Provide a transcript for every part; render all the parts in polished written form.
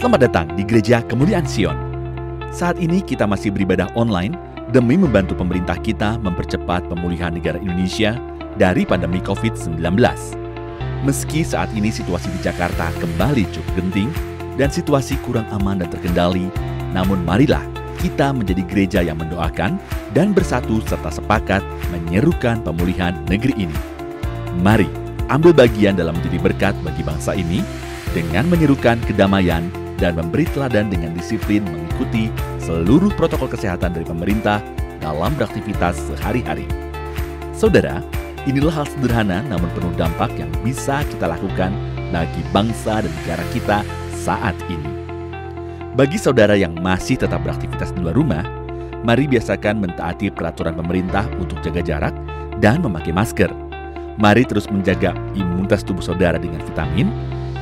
Selamat datang di Gereja Kemuliaan Sion. Saat ini kita masih beribadah online demi membantu pemerintah kita mempercepat pemulihan negara Indonesia dari pandemi COVID-19. Meski saat ini situasi di Jakarta kembali cukup genting dan situasi kurang aman dan terkendali, namun marilah kita menjadi gereja yang mendoakan dan bersatu serta sepakat menyerukan pemulihan negeri ini. Mari ambil bagian dalam menjadi berkat bagi bangsa ini dengan menyerukan kedamaian dan memberi teladan dengan disiplin mengikuti seluruh protokol kesehatan dari pemerintah dalam beraktivitas sehari-hari. Saudara, inilah hal sederhana namun penuh dampak yang bisa kita lakukan bagi bangsa dan negara kita saat ini. Bagi saudara yang masih tetap beraktivitas di luar rumah, mari biasakan mentaati peraturan pemerintah untuk jaga jarak dan memakai masker. Mari terus menjaga imunitas tubuh saudara dengan vitamin,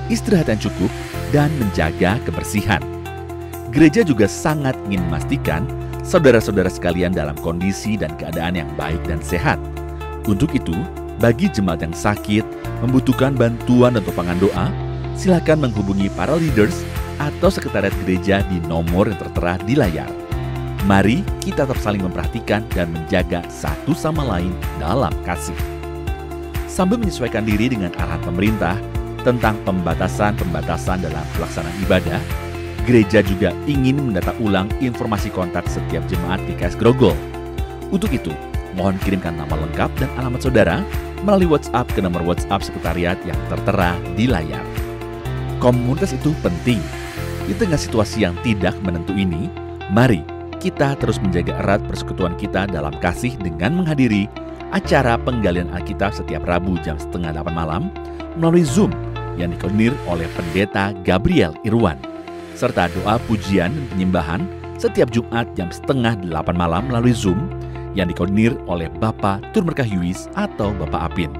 istirahat yang cukup, dan menjaga kebersihan. Gereja juga sangat ingin memastikan saudara-saudara sekalian dalam kondisi dan keadaan yang baik dan sehat. Untuk itu, bagi jemaat yang sakit, membutuhkan bantuan dan topangan doa, silakan menghubungi para leaders atau sekretariat gereja di nomor yang tertera di layar. Mari kita tetap saling memperhatikan dan menjaga satu sama lain dalam kasih. Sambil menyesuaikan diri dengan arahan pemerintah tentang pembatasan dalam pelaksanaan ibadah, gereja juga ingin mendata ulang informasi kontak setiap jemaat GKS Grogol. Untuk itu, mohon kirimkan nama lengkap dan alamat saudara melalui WhatsApp ke nomor WhatsApp sekretariat yang tertera di layar. Komunitas itu penting. Di tengah situasi yang tidak menentu ini, mari kita terus menjaga erat persekutuan kita dalam kasih dengan menghadiri acara penggalian Alkitab setiap Rabu jam 7:30 malam melalui Zoom yang dikoordinir oleh Pendeta Gabriel Irwan, serta doa pujian dan penyembahan setiap Jumat jam 7:30 malam melalui Zoom yang dikoordinir oleh Bapak Turmerkah Yuis atau Bapak Apin.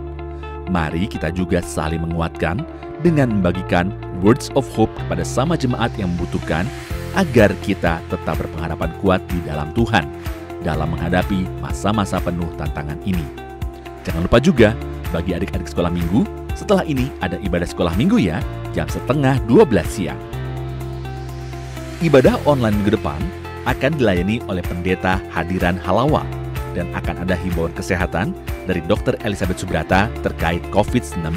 Mari kita juga saling menguatkan dengan membagikan words of hope kepada sama jemaat yang membutuhkan agar kita tetap berpengharapan kuat di dalam Tuhan dalam menghadapi masa-masa penuh tantangan ini. Jangan lupa juga bagi adik-adik sekolah minggu, setelah ini ada ibadah sekolah minggu ya, jam 11:30 siang. Ibadah online minggu depan akan dilayani oleh Pendeta Hadiran Halawa dan akan ada himbauan kesehatan dari Dr. Elizabeth Subrata terkait COVID-19.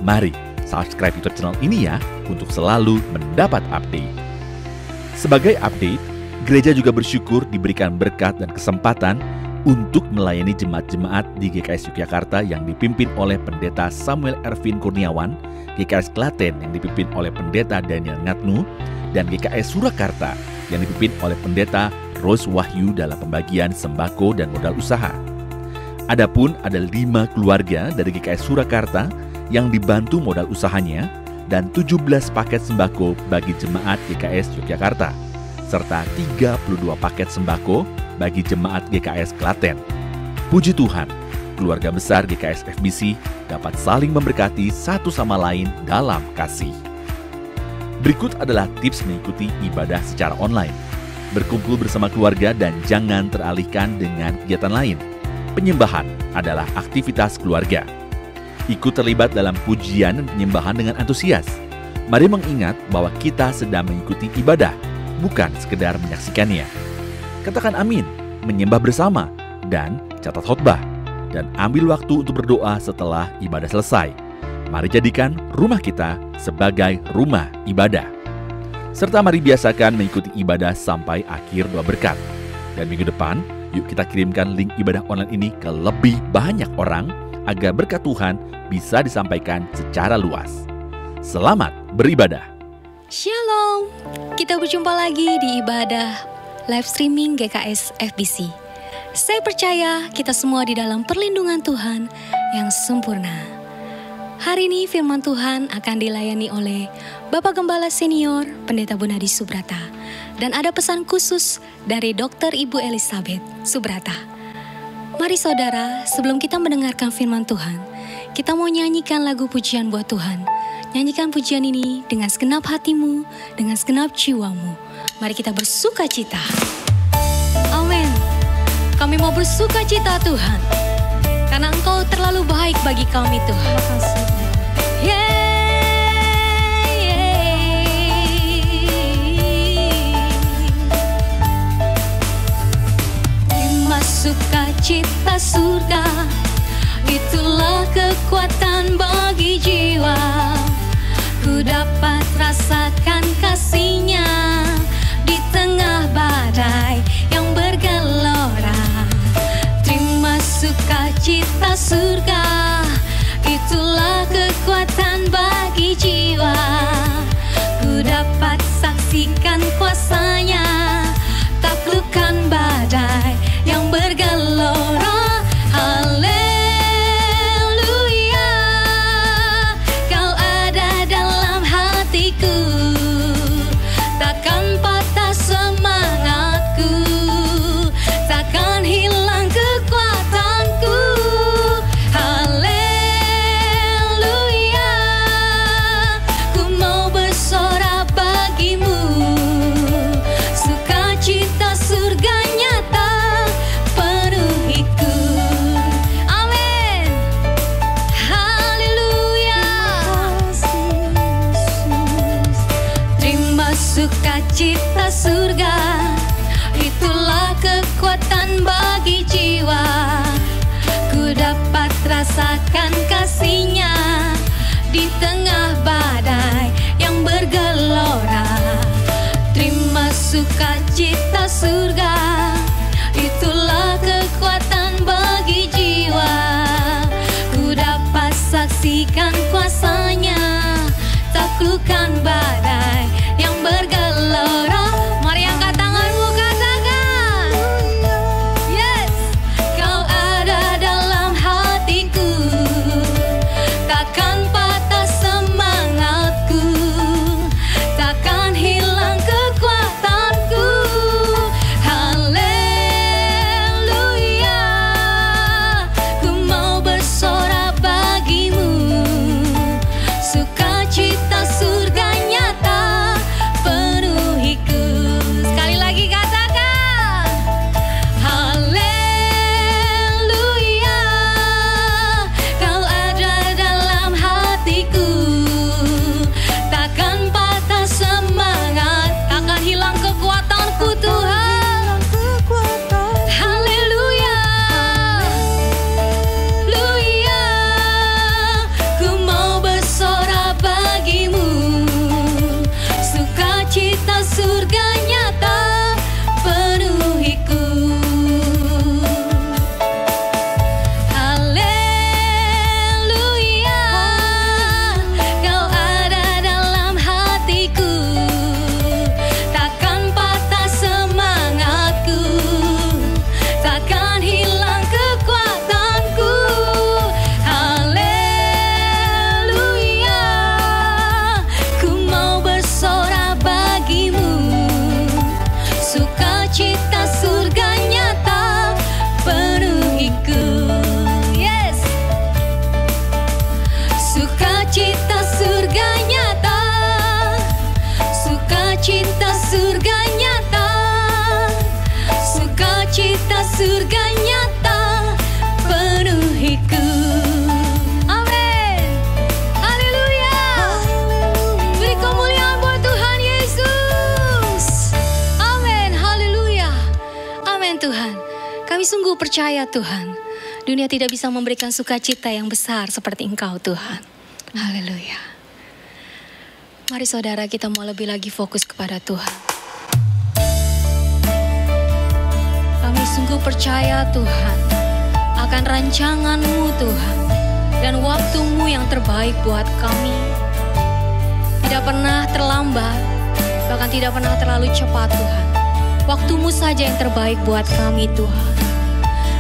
Mari subscribe YouTube channel ini ya untuk selalu mendapat update. Sebagai update, gereja juga bersyukur diberikan berkat dan kesempatan untuk melayani jemaat-jemaat di GKS Yogyakarta yang dipimpin oleh Pendeta Samuel Ervin Kurniawan, GKS Klaten yang dipimpin oleh Pendeta Daniel Ngatnu, dan GKS Surakarta yang dipimpin oleh Pendeta Rose Wahyu dalam pembagian sembako dan modal usaha. Adapun ada 5 keluarga dari GKS Surakarta yang dibantu modal usahanya dan 17 paket sembako bagi jemaat GKS Yogyakarta, serta 32 paket sembako bagi jemaat GKS Klaten. Puji Tuhan, keluarga besar GKS FBC dapat saling memberkati satu sama lain dalam kasih. Berikut adalah tips mengikuti ibadah secara online. Berkumpul bersama keluarga dan jangan teralihkan dengan kegiatan lain. Penyembahan adalah aktivitas keluarga. Ikut terlibat dalam pujian dan penyembahan dengan antusias. Mari mengingat bahwa kita sedang mengikuti ibadah, bukan sekedar menyaksikannya. Katakan amin, menyembah bersama, dan catat khotbah. Dan ambil waktu untuk berdoa setelah ibadah selesai. Mari jadikan rumah kita sebagai rumah ibadah. Serta mari biasakan mengikuti ibadah sampai akhir doa berkat. Dan minggu depan, yuk kita kirimkan link ibadah online ini ke lebih banyak orang agar berkat Tuhan bisa disampaikan secara luas. Selamat beribadah. Shalom, kita berjumpa lagi di ibadah live streaming GKS FBC. Saya percaya kita semua di dalam perlindungan Tuhan yang sempurna. Hari ini firman Tuhan akan dilayani oleh Bapak Gembala Senior Pendeta Bunadi Subrata. Dan ada pesan khusus dari Dr. Ibu Elizabeth Subrata. Mari saudara, sebelum kita mendengarkan firman Tuhan, kita mau nyanyikan lagu pujian buat Tuhan. Nyanyikan pujian ini dengan segenap hatimu, dengan segenap jiwamu. Mari kita bersuka cita. Amin. Kami mau bersuka cita Tuhan, karena Engkau terlalu baik bagi kami Tuhan. Terima kasih. Yeah, yeah. Ku dapat rasakan kasih-Nya di tengah badai yang bergelora. Terima sukacita surga, itulah kekuatan bagi jiwa. Ku dapat saksikan kuasa-Nya, taklukkan badai yang bergelora. Haleluya, Kau ada dalam hatiku, takkan patah semangatku, takkan hilang kekuatanku. Haleluya, ku mau bersorak bagimu, sukacita surga nyata penuhiku. Amin. Haleluya. Terima sukacita surga, itulah kekuatan bagi jiwa. Ku dapat rasakan kasih-Nya di tengah badai yang bergelora. Terima sukacita surga, itulah kekuatan bagi jiwa. Ku dapat saksikan kuasa-Nya, taklukkan badai yang bergelora. Mari angkat tanganmu, katakan, yes, Kau ada dalam hatiku, takkan patah semangatku, takkan hilang kekuatanku. Haleluya, ku mau bersorak bagimu, sukacita surga nyata penuhiku. Sekali lagi katakan, haleluya, Kau ada dalam hatiku, takkan patah semangat, takkan hilang kekuatanku Tuhan. Haleluya, haleluya, ku mau bersorak bagimu, sukacita surga nyata penuhiku. Haleluya, Kau ada dalam hatiku, takkan patah semangatku, takkan hilang kekuatanku. Haleluya, ku mau bersorak bagimu, sukacita surga nyata penuhiku. Yes, sukacita surga nyata, sukacita surga nyata, sukacita surga nyata penuhiku. Amin. Haleluya. Beri kemuliaan buat Tuhan Yesus. Amin. Haleluya. Amin Tuhan. Kami sungguh percaya Tuhan, dunia tidak bisa memberikan sukacita yang besar seperti Engkau Tuhan. Haleluya. Mari saudara, kita mau lebih lagi fokus kepada Tuhan. Kami sungguh percaya Tuhan akan rancangan-Mu Tuhan, dan waktu-Mu yang terbaik buat kami. Tidak pernah terlambat, bahkan tidak pernah terlalu cepat Tuhan. Waktu-Mu saja yang terbaik buat kami Tuhan.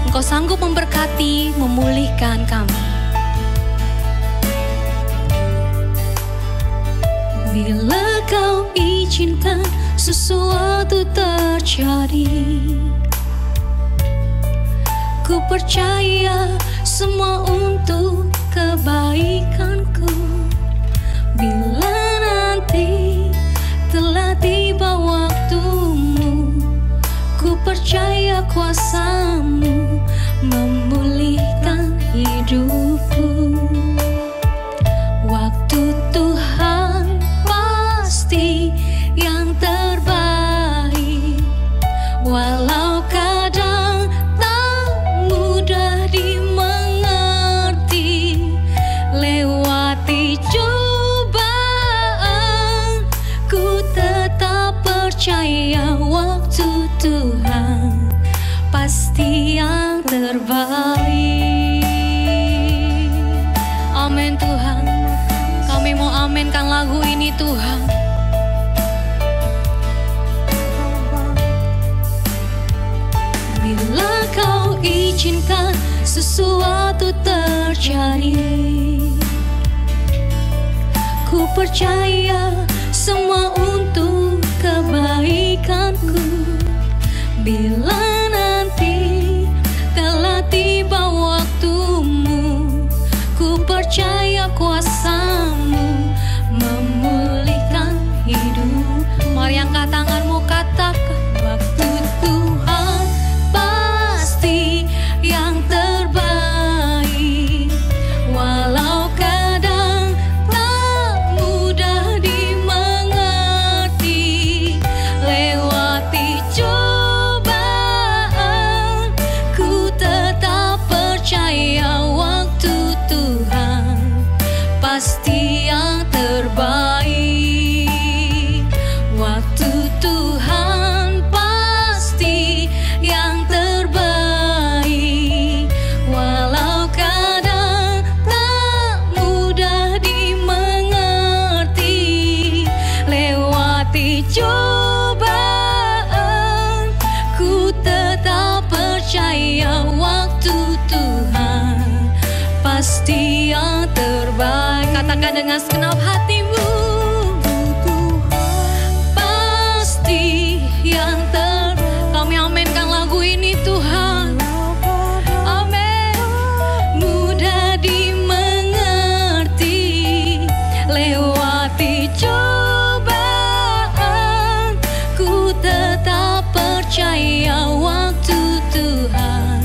Engkau sanggup memberkati, memulihkan kami. Bila Kau izinkan sesuatu terjadi, ku percaya semua untuk kebaikanku. Bila nanti telah tiba waktu-Mu, ku percaya kuasa-Mu memulihkan hidupku. Waktu Tuhan pasti yang terbaik, walau kadang tak mudah dimengerti. Lewati cobaan amenkan lagu ini Tuhan. Bila Kau izinkan sesuatu terjadi, ku percaya semua untuk kebaikanku. Bila nanti telah tiba waktumu, ku percaya kuasa-Mu memulihkan hidup. Mari angkat tanganmu, katakan, waktu Tuhan pasti yang terbaik. Walau kadang tak mudah dimengerti, lewati cobaan, ku tetap percaya waktu Tuhan pasti yang terbaik. Waktu Tuhan pasti yang terbaik. Walau kadang tak mudah dimengerti, lewati cobaan, ku tetap percaya waktu Tuhan pasti yang terbaik. Katakan dengan segenap hatimu, pasti yang kami amenkan lagu ini Tuhan. Amin. Mudah dimengerti, lewati cobaan, ku tetap percaya waktu Tuhan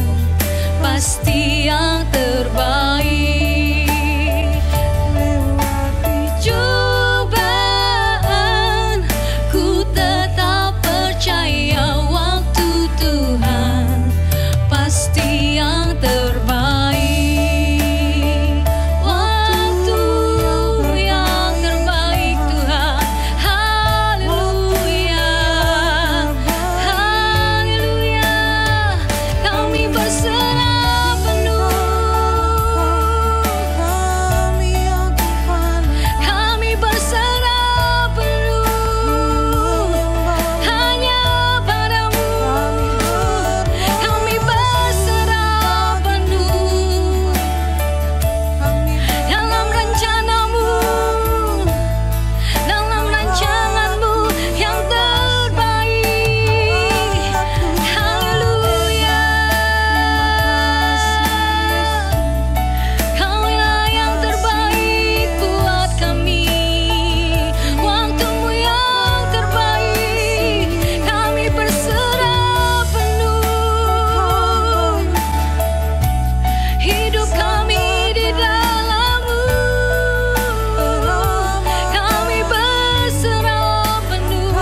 pasti yang terbaik. Cobaan, ku tetap percaya waktu Tuhan pasti yang terbaik. Waktu yang terbaik Tuhan. Haleluya, haleluya. Kami berserah penuh, kami berserah penuh hanya padamu. Kami berserah penuh dalam rencanamu, dalam rancanganmu yang terbaik. Haleluya. Kaulah yang terbaik buat kami. Waktumu yang terbaik. Kami berserah penuh. Hidup kami di dalam-Mu. Kami berserah penuh.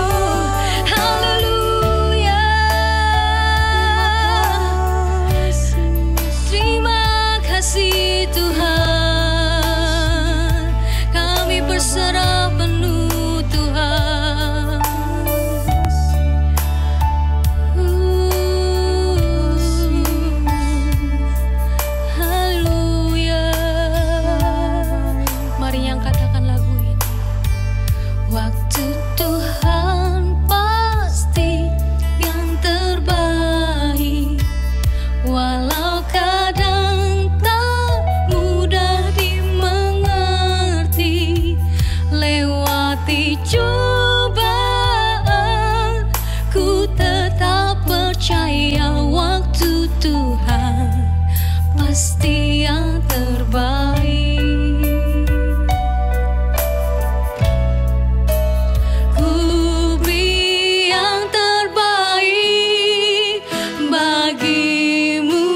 Haleluya. Terima kasih Tuhan. Kami berserah penuh Tuhan. Haleluya. Mari yang katakan lagu ini. Waktu Tuhan pasti yang terbaik. Walau kadang tak mudah dimengerti, lewati cobaan, ku tetap percaya waktu Tuhan pasti yang terbaik. Ku beri yang terbaik bagimu.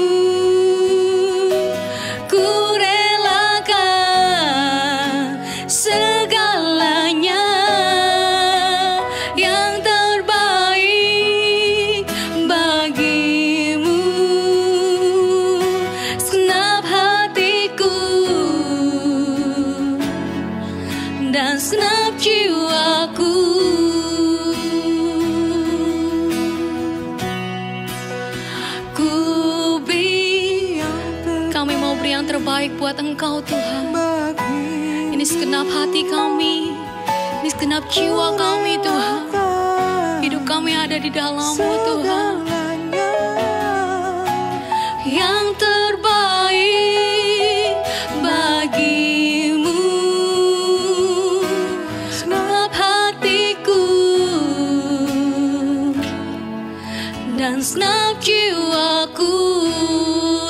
Ku relakan segalanya yang terbaik bagimu. Segenap hatiku dan segenap jiwaku. Ku beri, kami mau beri yang terbaik buat Engkau Tuhan. Ini segenap hati kami, di segenap jiwa kami Tuhan. Hidup kami ada di dalam-Mu Tuhan. Yang terbaik bagi-Mu, segenap hatiku dan segenap jiwaku.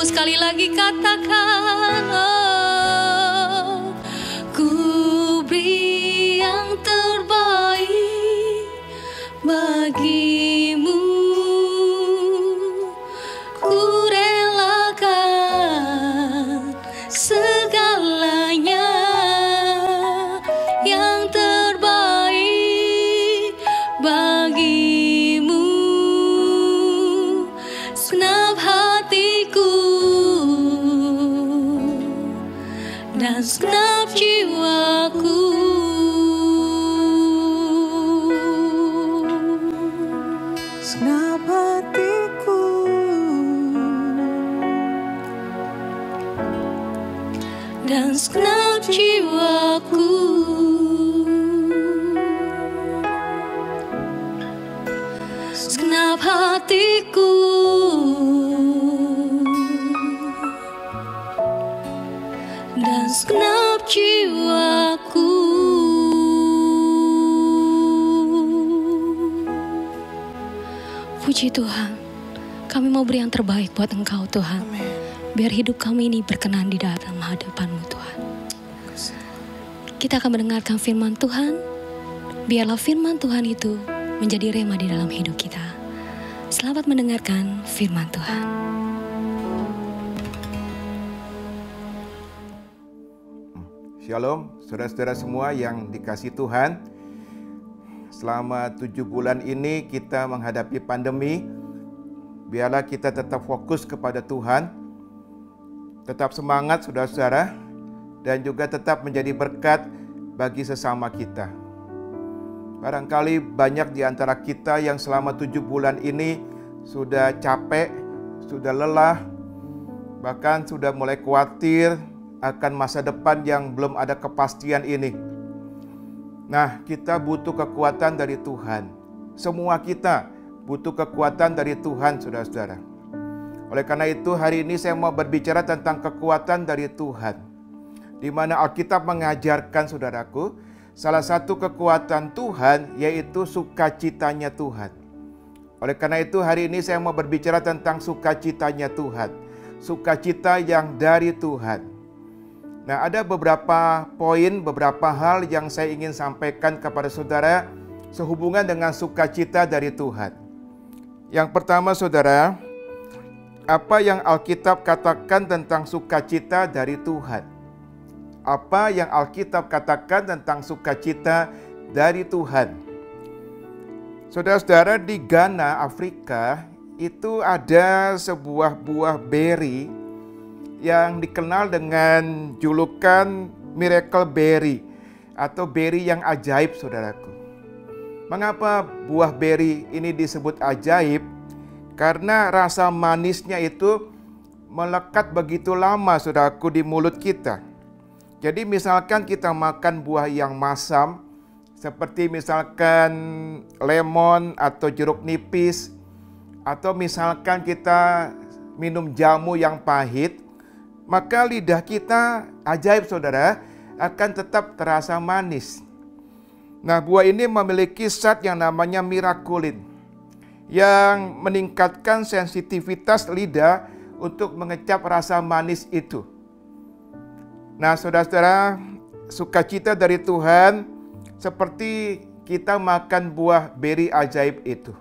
Sekali lagi katakan, oh, ku beri yang terbaik bagi-Mu. Ku relakan segalanya, yang terbaik bagi-Mu. Segenap hatiku dan segenap jiwaku. Segenap hatiku Dan segenap jiwaku. Segenap hatiku dan segenap jiwaku. Puji Tuhan, kami mau beri yang terbaik buat Engkau Tuhan. Biar hidup kami ini berkenan di dalam hadapan-Mu Tuhan. Kita akan mendengarkan firman Tuhan. Biarlah firman Tuhan itu menjadi rema di dalam hidup kita. Selamat mendengarkan firman Tuhan. Shalom, saudara-saudara semua yang dikasihi Tuhan. Selama 7 bulan ini kita menghadapi pandemi. Biarlah kita tetap fokus kepada Tuhan. Tetap semangat saudara-saudara. Dan juga tetap menjadi berkat bagi sesama kita. Barangkali banyak di antara kita yang selama 7 bulan ini sudah capek, sudah lelah, bahkan sudah mulai khawatir akan masa depan yang belum ada kepastian ini. Nah, kita butuh kekuatan dari Tuhan. Semua kita butuh kekuatan dari Tuhan, saudara-saudara. Oleh karena itu, hari ini saya mau berbicara tentang kekuatan dari Tuhan. Di mana Alkitab mengajarkan, saudaraku, salah satu kekuatan Tuhan yaitu sukacitanya Tuhan. Oleh karena itu, hari ini saya mau berbicara tentang sukacitanya Tuhan. Sukacita yang dari Tuhan. Nah, ada beberapa poin, beberapa hal yang saya ingin sampaikan kepada saudara sehubungan dengan sukacita dari Tuhan. Yang pertama, saudara, apa yang Alkitab katakan tentang sukacita dari Tuhan? Apa yang Alkitab katakan tentang sukacita dari Tuhan? Saudara-saudara, di Ghana, Afrika, itu ada sebuah buah beri yang dikenal dengan julukan miracle berry atau beri yang ajaib, saudaraku. Mengapa buah beri ini disebut ajaib? Karena rasa manisnya itu melekat begitu lama, saudaraku, di mulut kita. Jadi misalkan kita makan buah yang masam, seperti misalkan lemon atau jeruk nipis, atau misalkan kita minum jamu yang pahit, maka lidah kita ajaib, saudara, akan tetap terasa manis. Nah, buah ini memiliki zat yang namanya mirakulin, yang meningkatkan sensitivitas lidah untuk mengecap rasa manis itu. Nah, saudara-saudara, sukacita dari Tuhan seperti kita makan buah beri ajaib itu.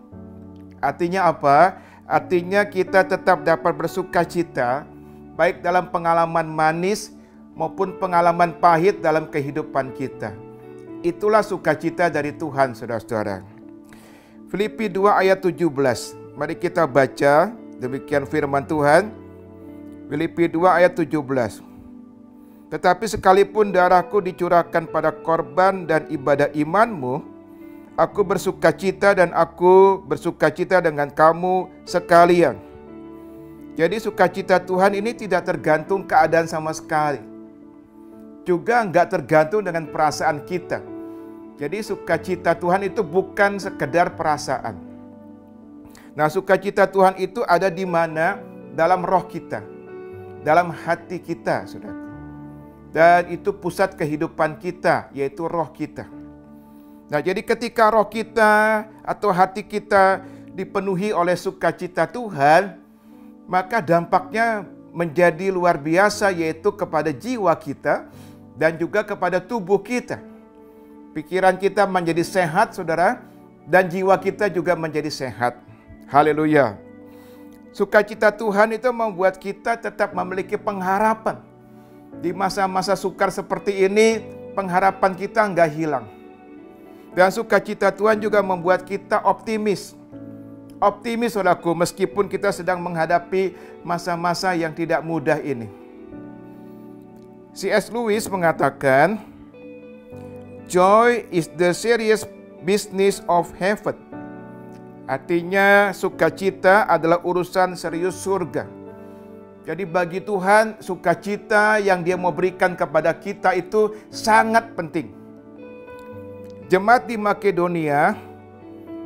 Artinya apa? Artinya kita tetap dapat bersukacita, baik dalam pengalaman manis maupun pengalaman pahit dalam kehidupan kita. Itulah sukacita dari Tuhan, saudara-saudara. Filipi 2 ayat 17. Mari kita baca, demikian firman Tuhan. Filipi 2 ayat 17. Tetapi sekalipun darahku dicurahkan pada korban dan ibadah imanmu, aku bersukacita dan aku bersukacita dengan kamu sekalian. Jadi sukacita Tuhan ini tidak tergantung keadaan sama sekali. juga nggak tergantung dengan perasaan kita. Jadi sukacita Tuhan itu bukan sekedar perasaan. Nah, sukacita Tuhan itu ada di mana? Dalam roh kita, dalam hati kita, saudara. Dan itu pusat kehidupan kita, yaitu roh kita. Nah, jadi ketika roh kita atau hati kita dipenuhi oleh sukacita Tuhan, maka dampaknya menjadi luar biasa, yaitu kepada jiwa kita dan juga kepada tubuh kita. Pikiran kita menjadi sehat, saudara, dan jiwa kita juga menjadi sehat. Haleluya. Sukacita Tuhan itu membuat kita tetap memiliki pengharapan. Di masa-masa sukar seperti ini, pengharapan kita nggak hilang. Dan sukacita Tuhan juga membuat kita optimis. Optimis, saudaraku, meskipun kita sedang menghadapi masa-masa yang tidak mudah ini. C.S. Lewis mengatakan, "Joy is the serious business of heaven." Artinya sukacita adalah urusan serius surga. Jadi bagi Tuhan, sukacita yang Dia mau berikan kepada kita itu sangat penting. Jemaat di Makedonia,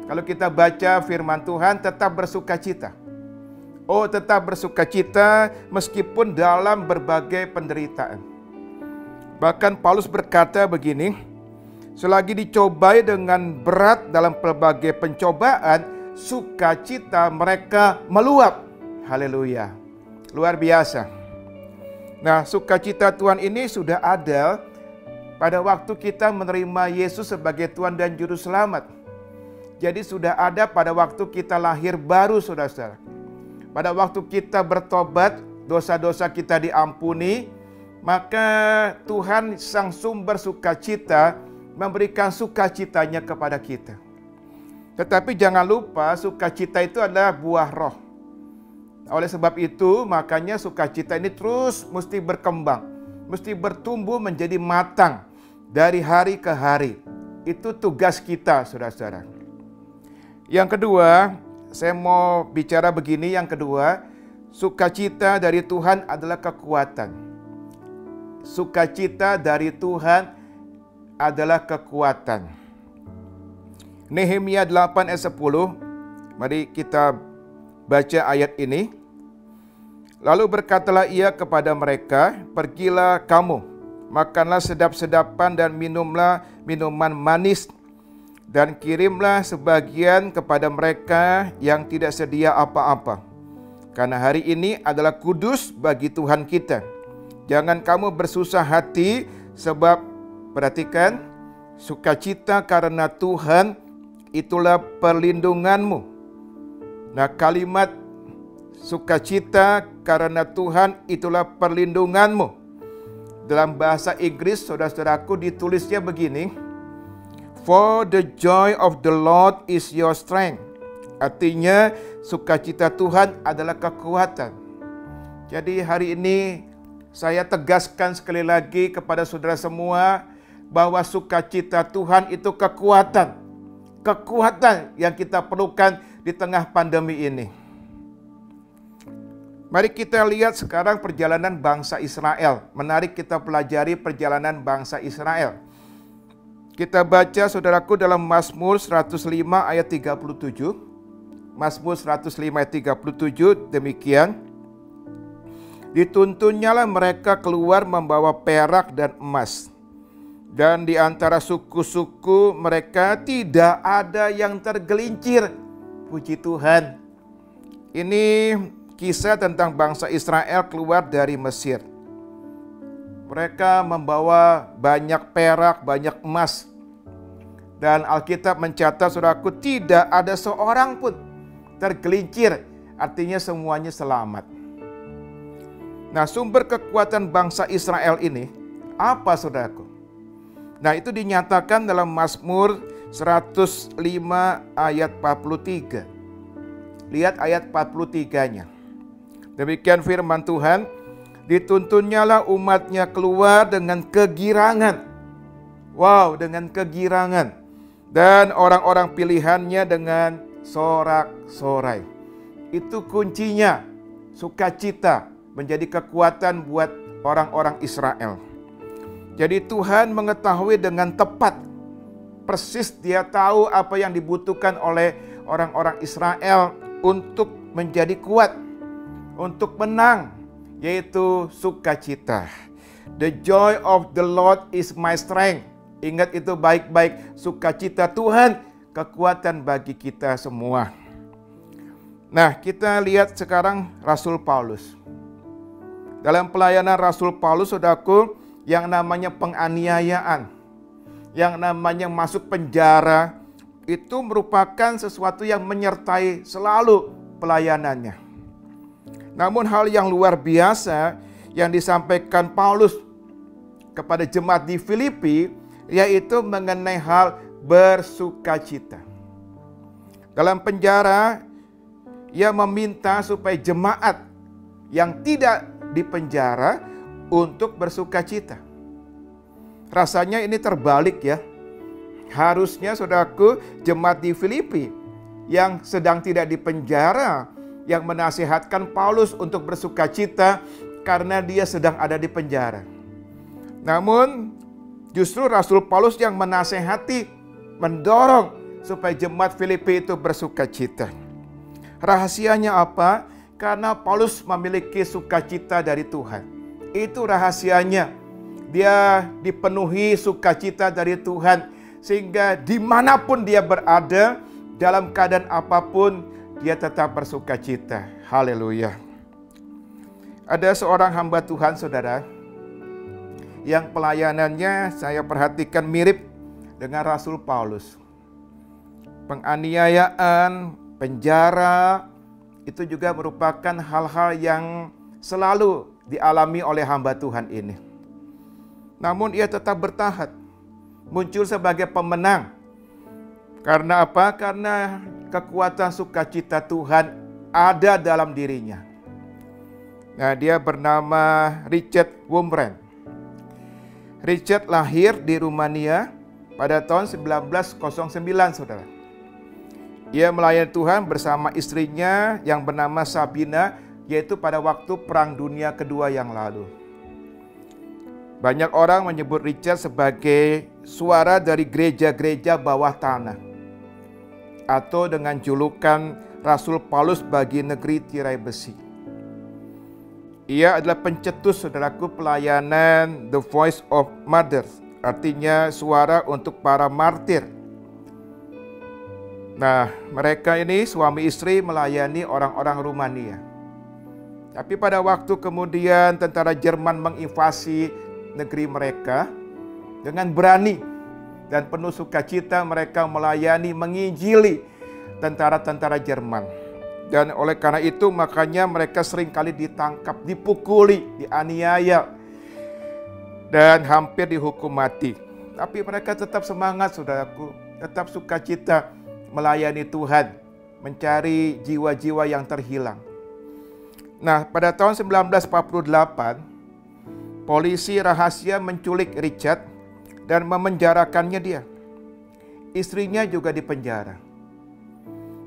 kalau kita baca firman Tuhan, tetap bersukacita. Oh, tetap bersukacita meskipun dalam berbagai penderitaan. Bahkan Paulus berkata begini, selagi dicobai dengan berat dalam pelbagai pencobaan, sukacita mereka meluap. Haleluya. Luar biasa. Nah, sukacita Tuhan ini sudah ada pada waktu kita menerima Yesus sebagai Tuhan dan Juru Selamat. Jadi sudah ada pada waktu kita lahir baru, saudara-saudara. Pada waktu kita bertobat, dosa-dosa kita diampuni, maka Tuhan sang sumber sukacita memberikan sukacitanya kepada kita. Tetapi jangan lupa, sukacita itu adalah buah roh. Oleh sebab itu, makanya sukacita ini terus mesti berkembang, mesti bertumbuh menjadi matang dari hari ke hari. Itu tugas kita, saudara-saudara. Yang kedua, saya mau bicara begini. Yang kedua, sukacita dari Tuhan adalah kekuatan. Sukacita dari Tuhan adalah kekuatan. Nehemia 8 ayat 10. Mari kita baca ayat ini. Lalu berkatalah ia kepada mereka, pergilah kamu, makanlah sedap-sedapan dan minumlah minuman manis, dan kirimlah sebagian kepada mereka yang tidak sedia apa-apa. Karena hari ini adalah kudus bagi Tuhan kita. Jangan kamu bersusah hati, sebab perhatikan, sukacita karena Tuhan itulah perlindunganmu. Nah, kalimat sukacita karena Tuhan itulah perlindunganmu. Dalam bahasa Inggris, saudara-saudaraku, ditulisnya begini, "For the joy of the Lord is your strength." Artinya, sukacita Tuhan adalah kekuatan. Jadi hari ini saya tegaskan sekali lagi kepada saudara semua bahwa sukacita Tuhan itu kekuatan. Kekuatan yang kita perlukan di tengah pandemi ini. Mari kita lihat sekarang perjalanan bangsa Israel. Menarik kita pelajari perjalanan bangsa Israel. Kita baca, saudaraku, dalam Mazmur 105 ayat 37. Mazmur 105 ayat 37 demikian. Dituntunnyalah mereka keluar membawa perak dan emas. Dan di antara suku-suku mereka tidak ada yang tergelincir. Puji Tuhan. Ini kisah tentang bangsa Israel keluar dari Mesir. Mereka membawa banyak perak, banyak emas. Dan Alkitab mencatat, saudaraku, tidak ada seorang pun tergelincir. Artinya semuanya selamat. Nah, sumber kekuatan bangsa Israel ini apa, saudaraku? Nah, itu dinyatakan dalam Mazmur 105 ayat 43. Lihat ayat 43-nya. Demikian firman Tuhan, dituntunnyalah umatnya keluar dengan kegirangan. Wow, dengan kegirangan. Dan orang-orang pilihannya dengan sorak-sorai. Itu kuncinya, sukacita menjadi kekuatan buat orang-orang Israel. Jadi Tuhan mengetahui dengan tepat, persis Dia tahu apa yang dibutuhkan oleh orang-orang Israel untuk menjadi kuat, untuk menang, yaitu sukacita. The joy of the Lord is my strength. Ingat itu baik-baik, sukacita Tuhan, kekuatan bagi kita semua. Nah, kita lihat sekarang Rasul Paulus. Dalam pelayanan Rasul Paulus, saudaraku, yang namanya penganiayaan, yang namanya masuk penjara, itu merupakan sesuatu yang menyertai selalu pelayanannya. Namun hal yang luar biasa yang disampaikan Paulus kepada jemaat di Filipi, yaitu mengenai hal bersukacita. Dalam penjara, ia meminta supaya jemaat yang tidak di penjara untuk bersukacita. Rasanya ini terbalik ya. Harusnya saudaraku, jemaat di Filipi yang sedang tidak di penjara yang menasihatkan Paulus untuk bersukacita karena dia sedang ada di penjara. Namun justru Rasul Paulus yang menasehati, mendorong supaya jemaat Filipi itu bersukacita. Rahasianya apa? Karena Paulus memiliki sukacita dari Tuhan. Itu rahasianya. Dia dipenuhi sukacita dari Tuhan. Sehingga dimanapun dia berada, dalam keadaan apapun, dia tetap bersukacita. Haleluya. Ada seorang hamba Tuhan, saudara, yang pelayanannya saya perhatikan mirip dengan Rasul Paulus. Penganiayaan, penjara, itu juga merupakan hal-hal yang selalu dialami oleh hamba Tuhan ini. Namun ia tetap bertahan, muncul sebagai pemenang. Karena apa? Karena kekuatan sukacita Tuhan ada dalam dirinya. Nah, dia bernama Richard Wurmbrand. Richard lahir di Rumania pada tahun 1909, saudara. Ia melayani Tuhan bersama istrinya yang bernama Sabina, yaitu pada waktu Perang Dunia Kedua yang lalu. Banyak orang menyebut Richard sebagai suara dari gereja-gereja bawah tanah, atau dengan julukan Rasul Paulus bagi negeri tirai besi. Ia adalah pencetus, saudaraku, pelayanan The Voice of Mothers, artinya suara untuk para martir. Nah, mereka ini suami istri melayani orang-orang Rumania. Tapi pada waktu kemudian tentara Jerman menginvasi negeri mereka, dengan berani dan penuh sukacita mereka melayani, menginjili tentara-tentara Jerman. Dan oleh karena itu makanya mereka seringkali ditangkap, dipukuli, dianiaya, dan hampir dihukum mati. Tapi mereka tetap semangat, saudaraku, tetap sukacita melayani Tuhan, mencari jiwa-jiwa yang terhilang. Nah, pada tahun 1948, polisi rahasia menculik Richard dan memenjarakannya dia. Istrinya juga dipenjara.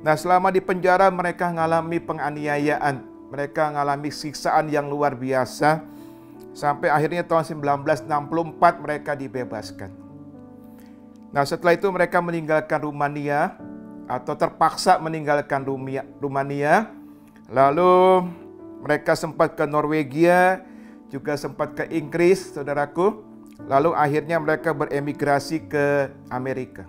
Nah, selama di penjara mereka mengalami penganiayaan, mereka mengalami siksaan yang luar biasa, sampai akhirnya tahun 1964 mereka dibebaskan. Nah, setelah itu mereka meninggalkan Rumania, atau terpaksa meninggalkan Rumania, lalu mereka sempat ke Norwegia, juga sempat ke Inggris, saudaraku, lalu akhirnya mereka beremigrasi ke Amerika.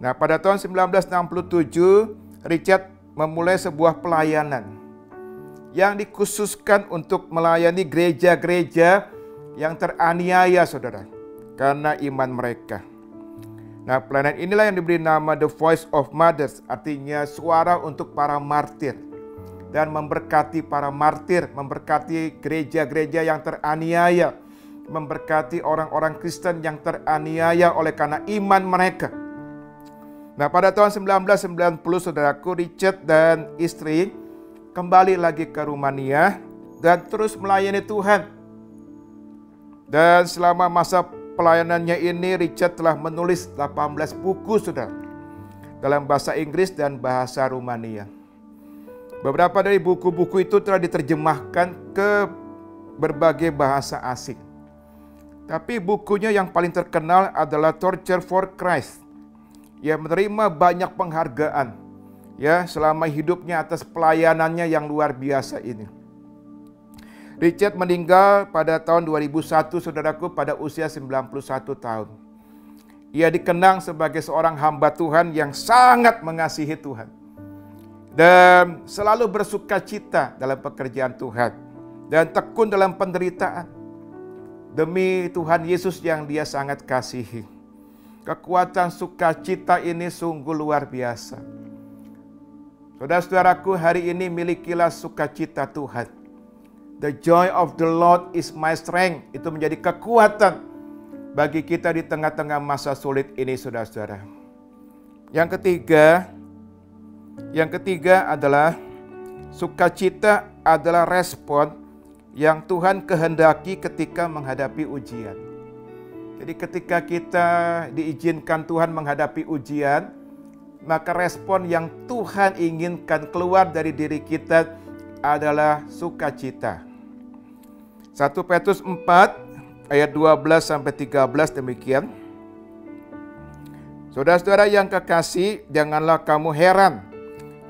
Nah, pada tahun 1967, Richard memulai sebuah pelayanan yang dikhususkan untuk melayani gereja-gereja yang teraniaya, saudara, karena iman mereka. Nah, pelayanan inilah yang diberi nama The Voice of Mothers, artinya suara untuk para martir. Dan memberkati para martir, memberkati gereja-gereja yang teraniaya, memberkati orang-orang Kristen yang teraniaya oleh karena iman mereka. Nah, pada tahun 1990, saudaraku, Richard dan istri kembali lagi ke Rumania dan terus melayani Tuhan. Dan selama masa pelayanannya ini, Richard telah menulis 18 buku, saudara, dalam bahasa Inggris dan bahasa Rumania. Beberapa dari buku-buku itu telah diterjemahkan ke berbagai bahasa asing. Tapi bukunya yang paling terkenal adalah Torture for Christ. Ia menerima banyak penghargaan ya selama hidupnya atas pelayanannya yang luar biasa ini. Richard meninggal pada tahun 2001, saudaraku, pada usia 91 tahun. Ia dikenang sebagai seorang hamba Tuhan yang sangat mengasihi Tuhan dan selalu bersukacita dalam pekerjaan Tuhan dan tekun dalam penderitaan demi Tuhan Yesus yang dia sangat kasihi. Kekuatan sukacita ini sungguh luar biasa. Saudara-saudaraku, hari ini milikilah sukacita Tuhan. The joy of the Lord is my strength. Itu menjadi kekuatan bagi kita di tengah-tengah masa sulit ini, saudara-saudara. Yang ketiga adalah sukacita adalah respon yang Tuhan kehendaki ketika menghadapi ujian. Jadi ketika kita diizinkan Tuhan menghadapi ujian, maka respon yang Tuhan inginkan keluar dari diri kita adalah sukacita. 1 Petrus 4 ayat 12-13 demikian. Saudara-saudara yang kekasih, janganlah kamu heran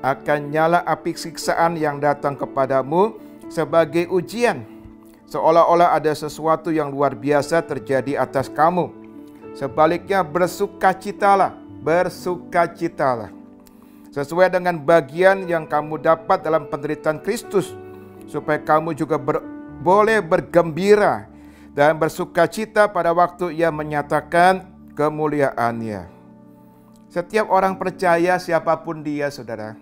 akan nyala api siksaan yang datang kepadamu sebagai ujian, seolah-olah ada sesuatu yang luar biasa terjadi atas kamu. Sebaliknya bersukacitalah, sesuai dengan bagian yang kamu dapat dalam penderitaan Kristus, supaya kamu juga boleh bergembira dan bersukacita pada waktu Ia menyatakan kemuliaannya. Setiap orang percaya, siapapun dia, saudara,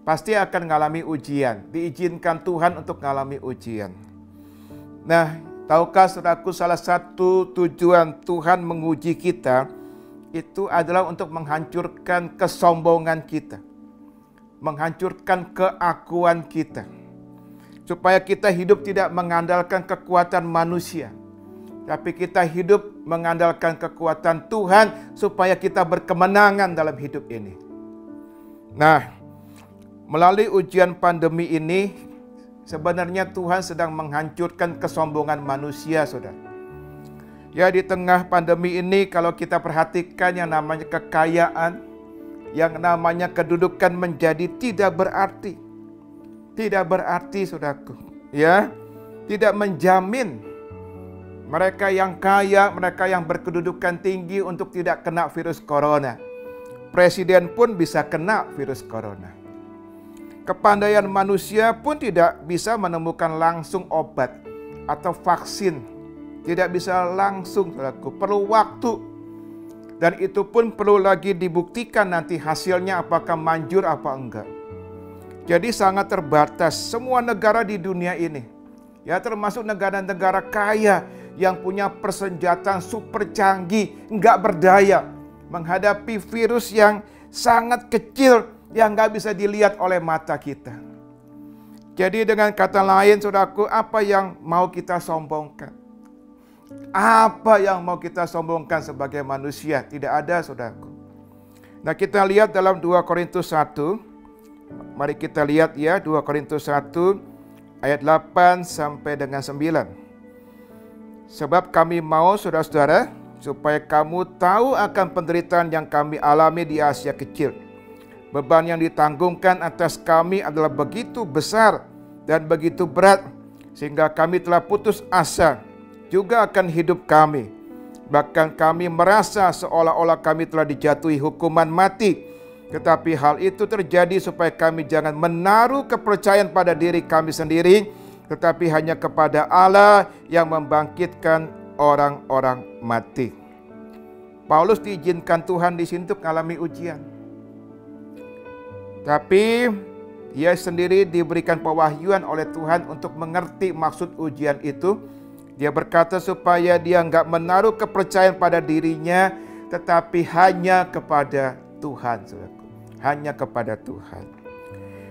pasti akan mengalami ujian. Diizinkan Tuhan untuk mengalami ujian. Nah, tahukah saudaraku, salah satu tujuan Tuhan menguji kita itu adalah untuk menghancurkan kesombongan kita, menghancurkan keakuan kita, supaya kita hidup tidak mengandalkan kekuatan manusia, tapi kita hidup mengandalkan kekuatan Tuhan supaya kita berkemenangan dalam hidup ini. Nah, melalui ujian pandemi ini, sebenarnya Tuhan sedang menghancurkan kesombongan manusia, saudara. Ya, di tengah pandemi ini kalau kita perhatikan yang namanya kekayaan, yang namanya kedudukan menjadi tidak berarti. Tidak berarti, saudaraku. Ya, tidak menjamin mereka yang kaya, mereka yang berkedudukan tinggi untuk tidak kena virus corona. Presiden pun bisa kena virus corona. Kepandaian manusia pun tidak bisa menemukan langsung obat atau vaksin. Tidak bisa langsung, saudaraku. Perlu waktu. Dan itu pun perlu lagi dibuktikan nanti hasilnya apakah manjur apa enggak. Jadi sangat terbatas. Semua negara di dunia ini, ya termasuk negara-negara kaya yang punya persenjataan super canggih, enggak berdaya menghadapi virus yang sangat kecil yang enggak bisa dilihat oleh mata kita. Jadi dengan kata lain, saudaraku, apa yang mau kita sombongkan? Apa yang mau kita sombongkan sebagai manusia? Tidak ada, saudaraku. Nah, kita lihat dalam 2 Korintus 1. Mari kita lihat ya, 2 Korintus 1 ayat 8 sampai dengan 9. Sebab kami mau, saudara-saudara, supaya kamu tahu akan penderitaan yang kami alami di Asia Kecil. Beban yang ditanggungkan atas kami adalah begitu besar dan begitu berat, sehingga kami telah putus asa juga akan hidup kami. Bahkan kami merasa seolah-olah kami telah dijatuhi hukuman mati. Tetapi hal itu terjadi supaya kami jangan menaruh kepercayaan pada diri kami sendiri, tetapi hanya kepada Allah yang membangkitkan orang-orang mati. Paulus diizinkan Tuhan di sini untuk mengalami ujian. Tapi ia sendiri diberikan pewahyuan oleh Tuhan untuk mengerti maksud ujian itu. Dia berkata supaya dia enggak menaruh kepercayaan pada dirinya, tetapi hanya kepada Tuhan, saudaraku. Hanya kepada Tuhan.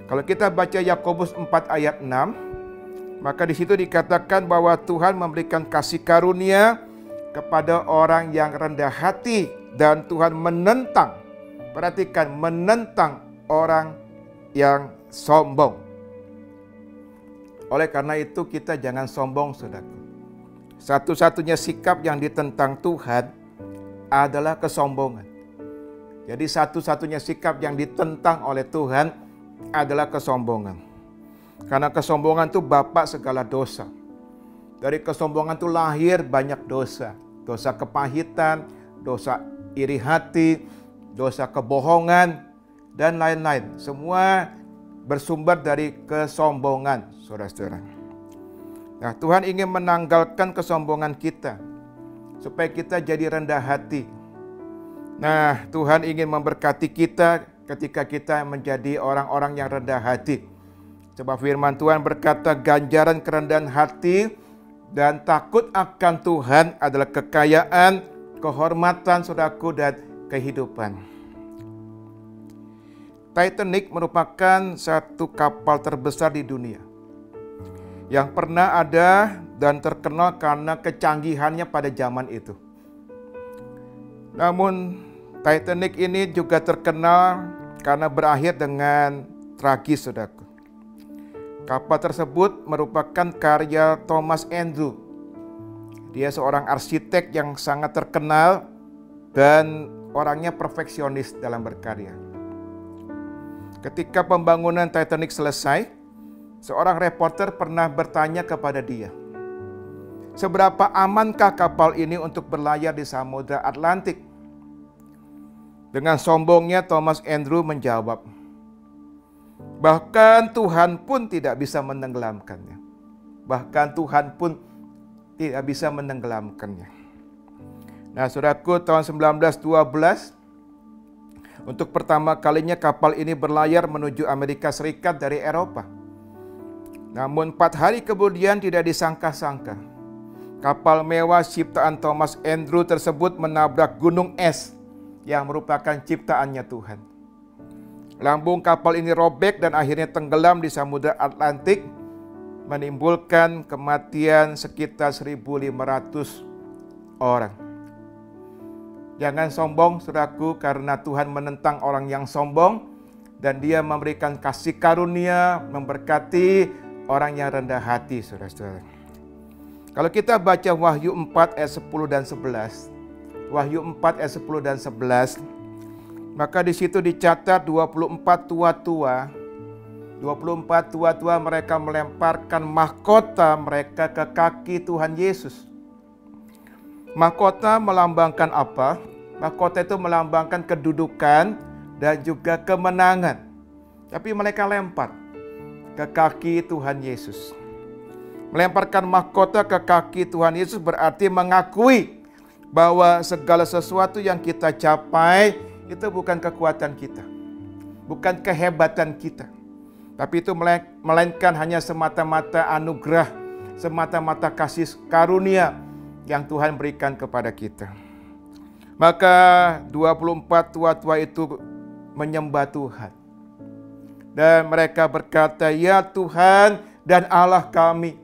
Kalau kita baca Yakobus 4 ayat 6, maka di situ dikatakan bahwa Tuhan memberikan kasih karunia kepada orang yang rendah hati dan Tuhan menentang, perhatikan, menentang orang yang sombong. Oleh karena itu kita jangan sombong, saudaraku. Satu-satunya sikap yang ditentang Tuhan adalah kesombongan. Jadi satu-satunya sikap yang ditentang oleh Tuhan adalah kesombongan. Karena kesombongan itu bapa segala dosa. Dari kesombongan itu lahir banyak dosa. Dosa kepahitan, dosa iri hati, dosa kebohongan, dan lain-lain. Semua bersumber dari kesombongan, saudara-saudara. Nah, Tuhan ingin menanggalkan kesombongan kita, supaya kita jadi rendah hati. Nah, Tuhan ingin memberkati kita ketika kita menjadi orang-orang yang rendah hati. Sebab firman Tuhan berkata, ganjaran kerendahan hati dan takut akan Tuhan adalah kekayaan, kehormatan, saudaraku, dan kehidupan. Titanic merupakan satu kapal terbesar di dunia yang pernah ada dan terkenal karena kecanggihannya pada zaman itu. Namun Titanic ini juga terkenal karena berakhir dengan tragis, saudaraku. Kapal tersebut merupakan karya Thomas Andrew. Dia seorang arsitek yang sangat terkenal dan orangnya perfeksionis dalam berkarya. Ketika pembangunan Titanic selesai, seorang reporter pernah bertanya kepada dia, seberapa amankah kapal ini untuk berlayar di Samudra Atlantik? Dengan sombongnya Thomas Andrew menjawab, bahkan Tuhan pun tidak bisa menenggelamkannya. Bahkan Tuhan pun tidak bisa menenggelamkannya. Nah, saudaraku, tahun 1912, untuk pertama kalinya kapal ini berlayar menuju Amerika Serikat dari Eropa. Namun 4 hari kemudian tidak disangka-sangka, kapal mewah ciptaan Thomas Andrew tersebut menabrak gunung es yang merupakan ciptaannya Tuhan. Lambung kapal ini robek dan akhirnya tenggelam di Samudra Atlantik, menimbulkan kematian sekitar 1.500 orang. Jangan sombong, saudaraku, karena Tuhan menentang orang yang sombong dan Dia memberikan kasih karunia, memberkati orang yang rendah hati, saudara-saudara. Kalau kita baca Wahyu 4 ayat 10 dan 11, Wahyu 4 ayat 10 dan 11, maka di situ dicatat 24 tua-tua mereka melemparkan mahkota mereka ke kaki Tuhan Yesus. Mahkota melambangkan apa? Mahkota itu melambangkan kedudukan dan juga kemenangan. Tapi mereka lempar ke kaki Tuhan Yesus. Melemparkan mahkota ke kaki Tuhan Yesus berarti mengakui bahwa segala sesuatu yang kita capai itu bukan kekuatan kita, bukan kehebatan kita, tapi itu melainkan hanya semata-mata anugerah, semata-mata kasih karunia yang Tuhan berikan kepada kita. Maka 24 tua-tua itu menyembah Tuhan. Dan mereka berkata, ya Tuhan dan Allah kami,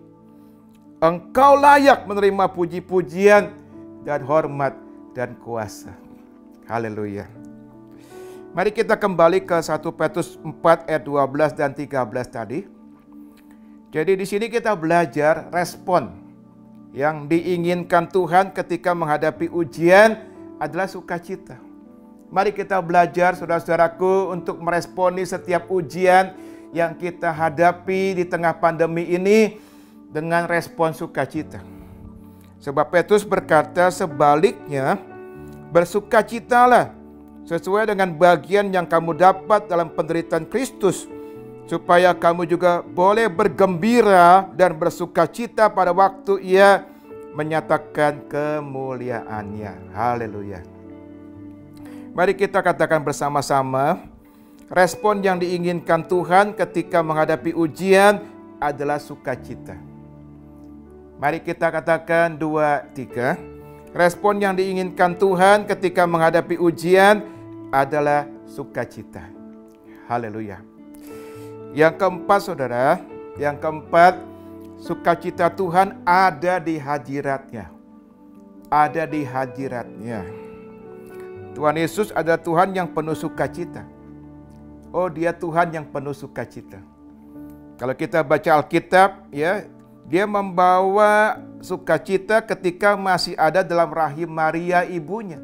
Engkau layak menerima puji-pujian dan hormat dan kuasa. Haleluya. Mari kita kembali ke 1 Petrus 4 ayat 12 dan 13 tadi. Jadi di sini kita belajar respon yang diinginkan Tuhan ketika menghadapi ujian adalah sukacita. Mari kita belajar, saudara-saudaraku, untuk meresponi setiap ujian yang kita hadapi di tengah pandemi ini dengan respon sukacita. Sebab Petrus berkata, sebaliknya bersukacitalah sesuai dengan bagian yang kamu dapat dalam penderitaan Kristus, supaya kamu juga boleh bergembira dan bersukacita pada waktu Ia menyatakan kemuliaannya. Haleluya. Mari kita katakan bersama-sama, respon yang diinginkan Tuhan ketika menghadapi ujian adalah sukacita. Mari kita katakan 2, 3. Respon yang diinginkan Tuhan ketika menghadapi ujian adalah sukacita. Haleluya. Yang keempat, saudara, yang keempat, sukacita Tuhan ada di hadirat-Nya. Ada di hadirat-Nya. Tuhan Yesus adalah Tuhan yang penuh sukacita. Oh, Dia Tuhan yang penuh sukacita. Kalau kita baca Alkitab, ya, Dia membawa sukacita ketika masih ada dalam rahim Maria ibunya.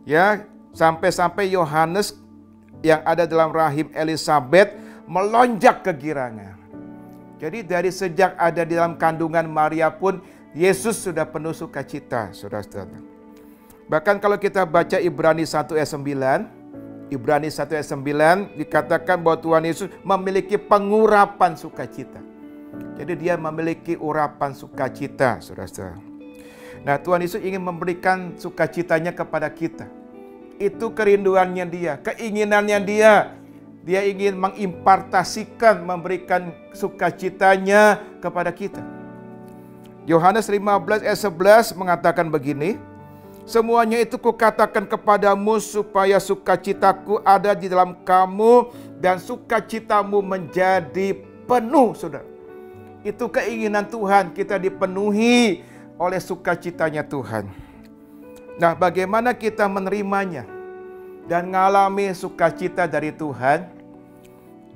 Ya, sampai-sampai Yohanes yang ada dalam rahim Elizabeth melonjak kegirangan. Jadi dari sejak ada di dalam kandungan Maria pun Yesus sudah penuh sukacita, saudara-saudara. Bahkan kalau kita baca Ibrani 1 ayat 9, Ibrani 1 ayat 9 dikatakan bahwa Tuhan Yesus memiliki pengurapan sukacita. Jadi dia memiliki urapan sukacita, saudara-saudara. Nah, Tuhan Yesus ingin memberikan sukacitanya kepada kita. Itu kerinduannya dia, keinginannya dia. Dia ingin mengimpartasikan, memberikan sukacitanya kepada kita. Yohanes 15 ayat 11 mengatakan begini, semuanya itu kukatakan kepadamu supaya sukacitaku ada di dalam kamu dan sukacitamu menjadi penuh, saudara. Itu keinginan Tuhan, kita dipenuhi oleh sukacitanya Tuhan. Nah, bagaimana kita menerimanya dan mengalami sukacita dari Tuhan?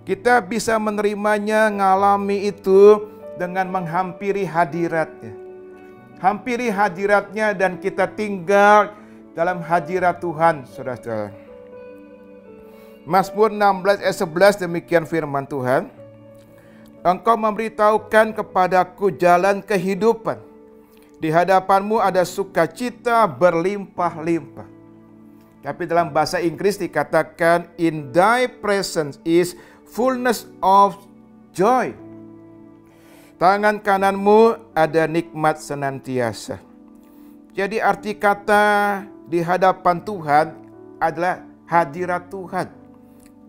Kita bisa menerimanya, mengalami itu dengan menghampiri hadiratnya. Hampiri hadiratnya dan kita tinggal dalam hadirat Tuhan, saudara-saudara. Mazmur 16 ayat 11 demikian firman Tuhan. Engkau memberitahukan kepadaku jalan kehidupan. Di hadapanmu ada sukacita berlimpah-limpah. Tapi dalam bahasa Inggris dikatakan, in thy presence is fullness of joy. Tangan kananmu ada nikmat senantiasa. Jadi arti kata di hadapan Tuhan adalah hadirat Tuhan.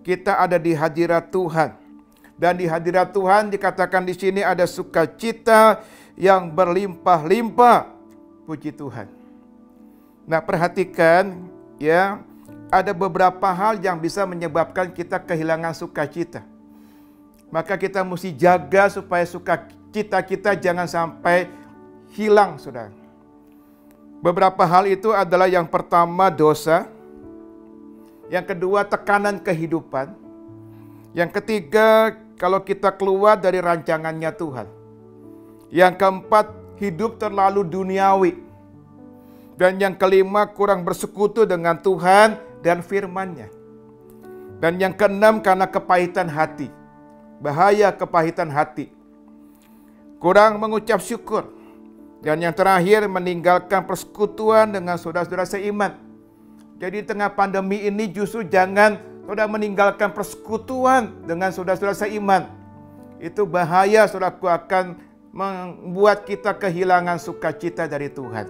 Kita ada di hadirat Tuhan. Dan di hadirat Tuhan dikatakan di sini ada sukacita yang berlimpah-limpah. Puji Tuhan. Nah, perhatikan ya, ada beberapa hal yang bisa menyebabkan kita kehilangan sukacita. Maka kita mesti jaga supaya sukacita kita jangan sampai hilang, saudara. Beberapa hal itu adalah yang pertama dosa, yang kedua tekanan kehidupan, yang ketiga kalau kita keluar dari rancangannya Tuhan, yang keempat hidup terlalu duniawi, dan yang kelima kurang bersekutu dengan Tuhan dan firman-Nya, dan yang keenam karena kepahitan hati. Bahaya kepahitan hati, kurang mengucap syukur, dan yang terakhir meninggalkan persekutuan dengan saudara-saudara seiman. Jadi di tengah pandemi ini justru jangan saudara meninggalkan persekutuan dengan saudara-saudara seiman. Itu bahaya, saudaraku, akan membuat kita kehilangan sukacita dari Tuhan.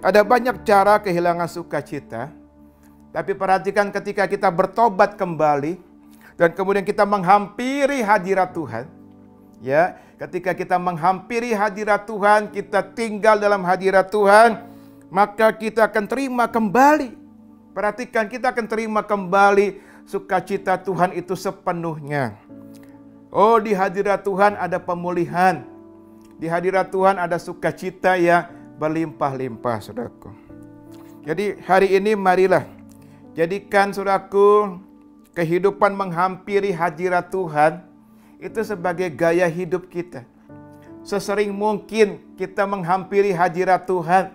Ada banyak cara kehilangan sukacita, tapi perhatikan ketika kita bertobat kembali dan kemudian kita menghampiri hadirat Tuhan, ya, ketika kita menghampiri hadirat Tuhan, kita tinggal dalam hadirat Tuhan, maka kita akan terima kembali. Perhatikan, kita akan terima kembali sukacita Tuhan itu sepenuhnya. Oh, di hadirat Tuhan ada pemulihan. Di hadirat Tuhan ada sukacita yang berlimpah-limpah, saudaraku. Jadi hari ini marilah jadikan, saudaraku, kehidupan menghampiri hadirat Tuhan itu sebagai gaya hidup kita. Sesering mungkin kita menghampiri hadirat Tuhan,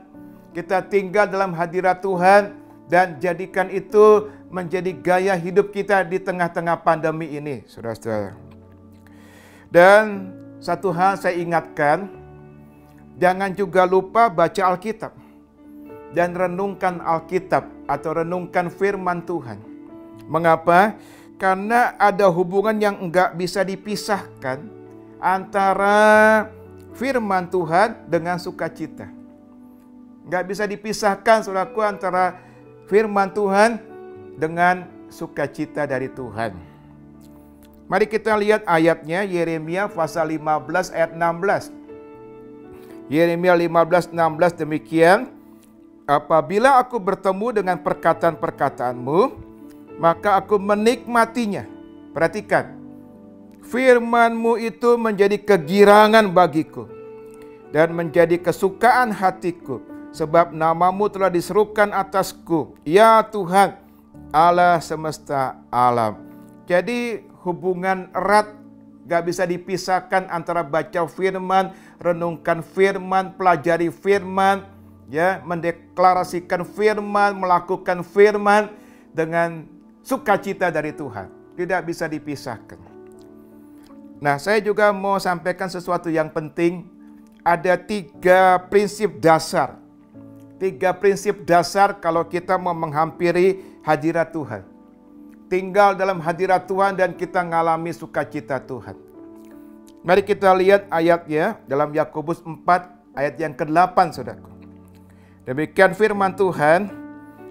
kita tinggal dalam hadirat Tuhan, dan jadikan itu menjadi gaya hidup kita di tengah-tengah pandemi ini, saudara-saudara. Dan satu hal saya ingatkan, jangan juga lupa baca Alkitab dan renungkan Alkitab atau renungkan firman Tuhan. Mengapa? Karena ada hubungan yang enggak bisa dipisahkan antara firman Tuhan dengan sukacita. Enggak bisa dipisahkan, saudaraku, antara firman Tuhan dengan sukacita dari Tuhan. Mari kita lihat ayatnya, Yeremia pasal 15 ayat 16. Yeremia 15:16 demikian, apabila aku bertemu dengan perkataan-perkataanmu, maka aku menikmatinya. Perhatikan, firman-Mu itu menjadi kegirangan bagiku dan menjadi kesukaan hatiku, sebab nama-Mu telah diserukan atasku, ya Tuhan, Allah semesta alam. Jadi hubungan erat Gak bisa dipisahkan antara baca firman, renungkan firman, pelajari firman, ya, mendeklarasikan firman, melakukan firman dengan sukacita dari Tuhan. Tidak bisa dipisahkan. Nah, saya juga mau sampaikan sesuatu yang penting. Ada 3 prinsip dasar. 3 prinsip dasar kalau kita mau menghampiri hadirat Tuhan. Tinggal dalam hadirat Tuhan dan kita mengalami sukacita Tuhan. Mari kita lihat ayatnya dalam Yakobus 4 ayat yang ke-8, saudaraku. Demikian firman Tuhan,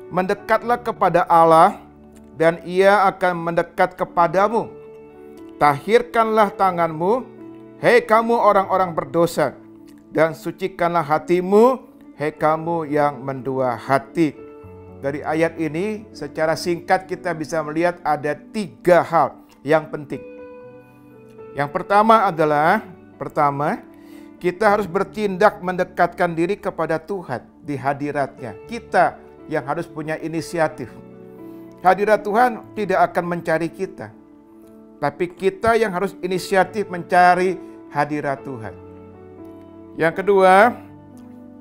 mendekatlah kepada Allah dan Ia akan mendekat kepadamu. Tahirkanlah tanganmu, hei kamu orang-orang berdosa, dan sucikanlah hatimu, hei kamu yang mendua hati. Dari ayat ini secara singkat kita bisa melihat ada 3 hal yang penting. Yang pertama adalah, kita harus bertindak mendekatkan diri kepada Tuhan di hadiratnya. Kita yang harus punya inisiatif. Hadirat Tuhan tidak akan mencari kita, tapi kita yang harus inisiatif mencari hadirat Tuhan. Yang kedua,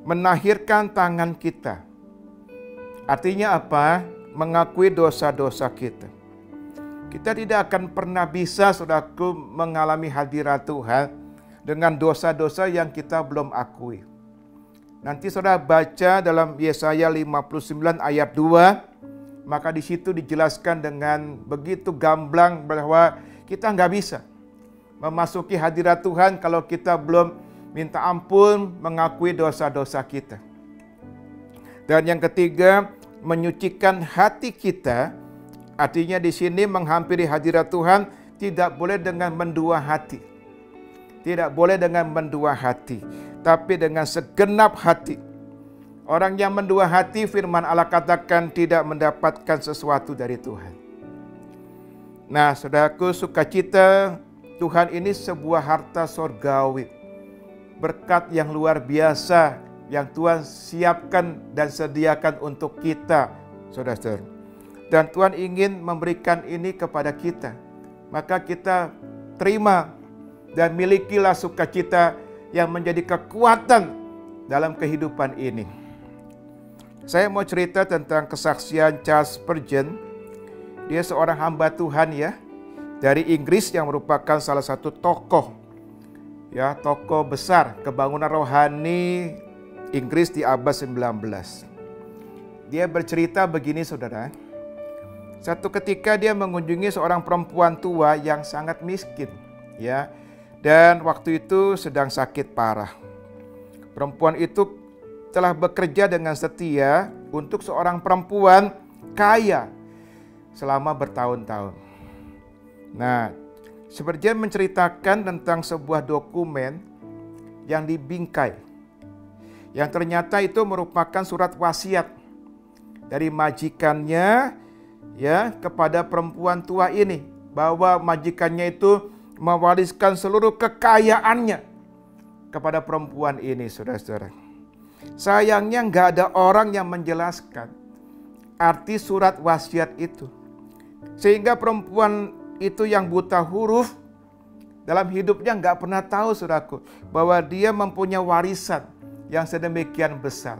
menahirkan tangan kita. Artinya apa? Mengakui dosa-dosa kita. Kita tidak akan pernah bisa, saudaraku, mengalami hadirat Tuhan dengan dosa-dosa yang kita belum akui. Nanti saudara baca dalam Yesaya 59 ayat 2, maka di situ dijelaskan dengan begitu gamblang bahwa kita nggak bisa memasuki hadirat Tuhan kalau kita belum minta ampun, mengakui dosa-dosa kita. Dan yang ketiga, menyucikan hati kita. Artinya di sini menghampiri hadirat Tuhan tidak boleh dengan mendua hati. Tidak boleh dengan mendua hati, tapi dengan segenap hati. Orang yang mendua hati, firman Allah katakan tidak mendapatkan sesuatu dari Tuhan. Nah, saudaraku, sukacita Tuhan ini sebuah harta sorgawi. Berkat yang luar biasa yang Tuhan siapkan dan sediakan untuk kita, saudara-saudara. Dan Tuhan ingin memberikan ini kepada kita. Maka kita terima dan milikilah sukacita yang menjadi kekuatan dalam kehidupan ini. Saya mau cerita tentang kesaksian Charles Spurgeon. Dia seorang hamba Tuhan, ya, dari Inggris yang merupakan salah satu tokoh, ya, tokoh besar kebangunan rohani Inggris di abad 19. Dia bercerita begini, saudara. Satu ketika dia mengunjungi seorang perempuan tua yang sangat miskin, ya, dan waktu itu sedang sakit parah. Perempuan itu telah bekerja dengan setia untuk seorang perempuan kaya selama bertahun-tahun. Nah, Spurgeon menceritakan tentang sebuah dokumen yang dibingkai, yang ternyata itu merupakan surat wasiat dari majikannya, ya, kepada perempuan tua ini, bahwa majikannya itu mewariskan seluruh kekayaannya kepada perempuan ini, saudara-saudara. Sayangnya nggak ada orang yang menjelaskan arti surat wasiat itu, sehingga perempuan itu yang buta huruf dalam hidupnya nggak pernah tahu, saudaraku, bahwa dia mempunyai warisan yang sedemikian besar.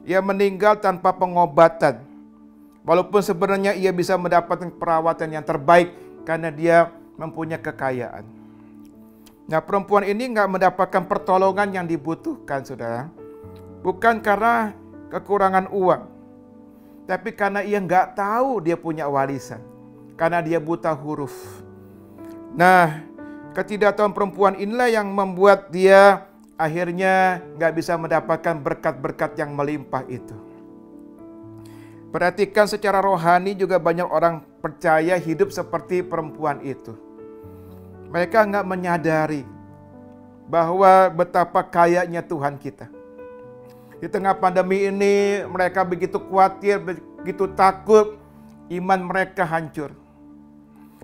Ia meninggal tanpa pengobatan, walaupun sebenarnya ia bisa mendapatkan perawatan yang terbaik karena dia mempunyai kekayaan. Nah, perempuan ini nggak mendapatkan pertolongan yang dibutuhkan, saudara. Bukan karena kekurangan uang, tapi karena ia nggak tahu dia punya warisan, karena dia buta huruf. Nah, ketidaktahuan perempuan inilah yang membuat dia akhirnya nggak bisa mendapatkan berkat-berkat yang melimpah itu. Perhatikan, secara rohani juga banyak orang percaya hidup seperti perempuan itu. Mereka nggak menyadari bahwa betapa kayanya Tuhan kita. Di tengah pandemi ini mereka begitu khawatir, begitu takut, iman mereka hancur.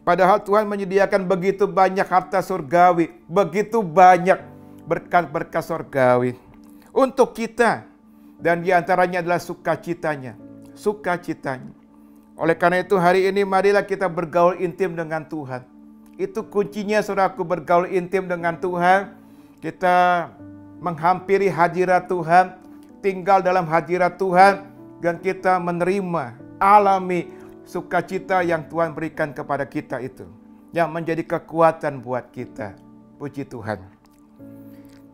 Padahal Tuhan menyediakan begitu banyak harta surgawi, begitu banyak berkat-berkat surgawi untuk kita. Dan diantaranya adalah sukacitanya. Sukacitanya. Oleh karena itu hari ini marilah kita bergaul intim dengan Tuhan. Itu kuncinya saudaraku, bergaul intim dengan Tuhan. Kita menghampiri hadirat Tuhan, tinggal dalam hadirat Tuhan, dan kita menerima, alami sukacita yang Tuhan berikan kepada kita itu, yang menjadi kekuatan buat kita. Puji Tuhan.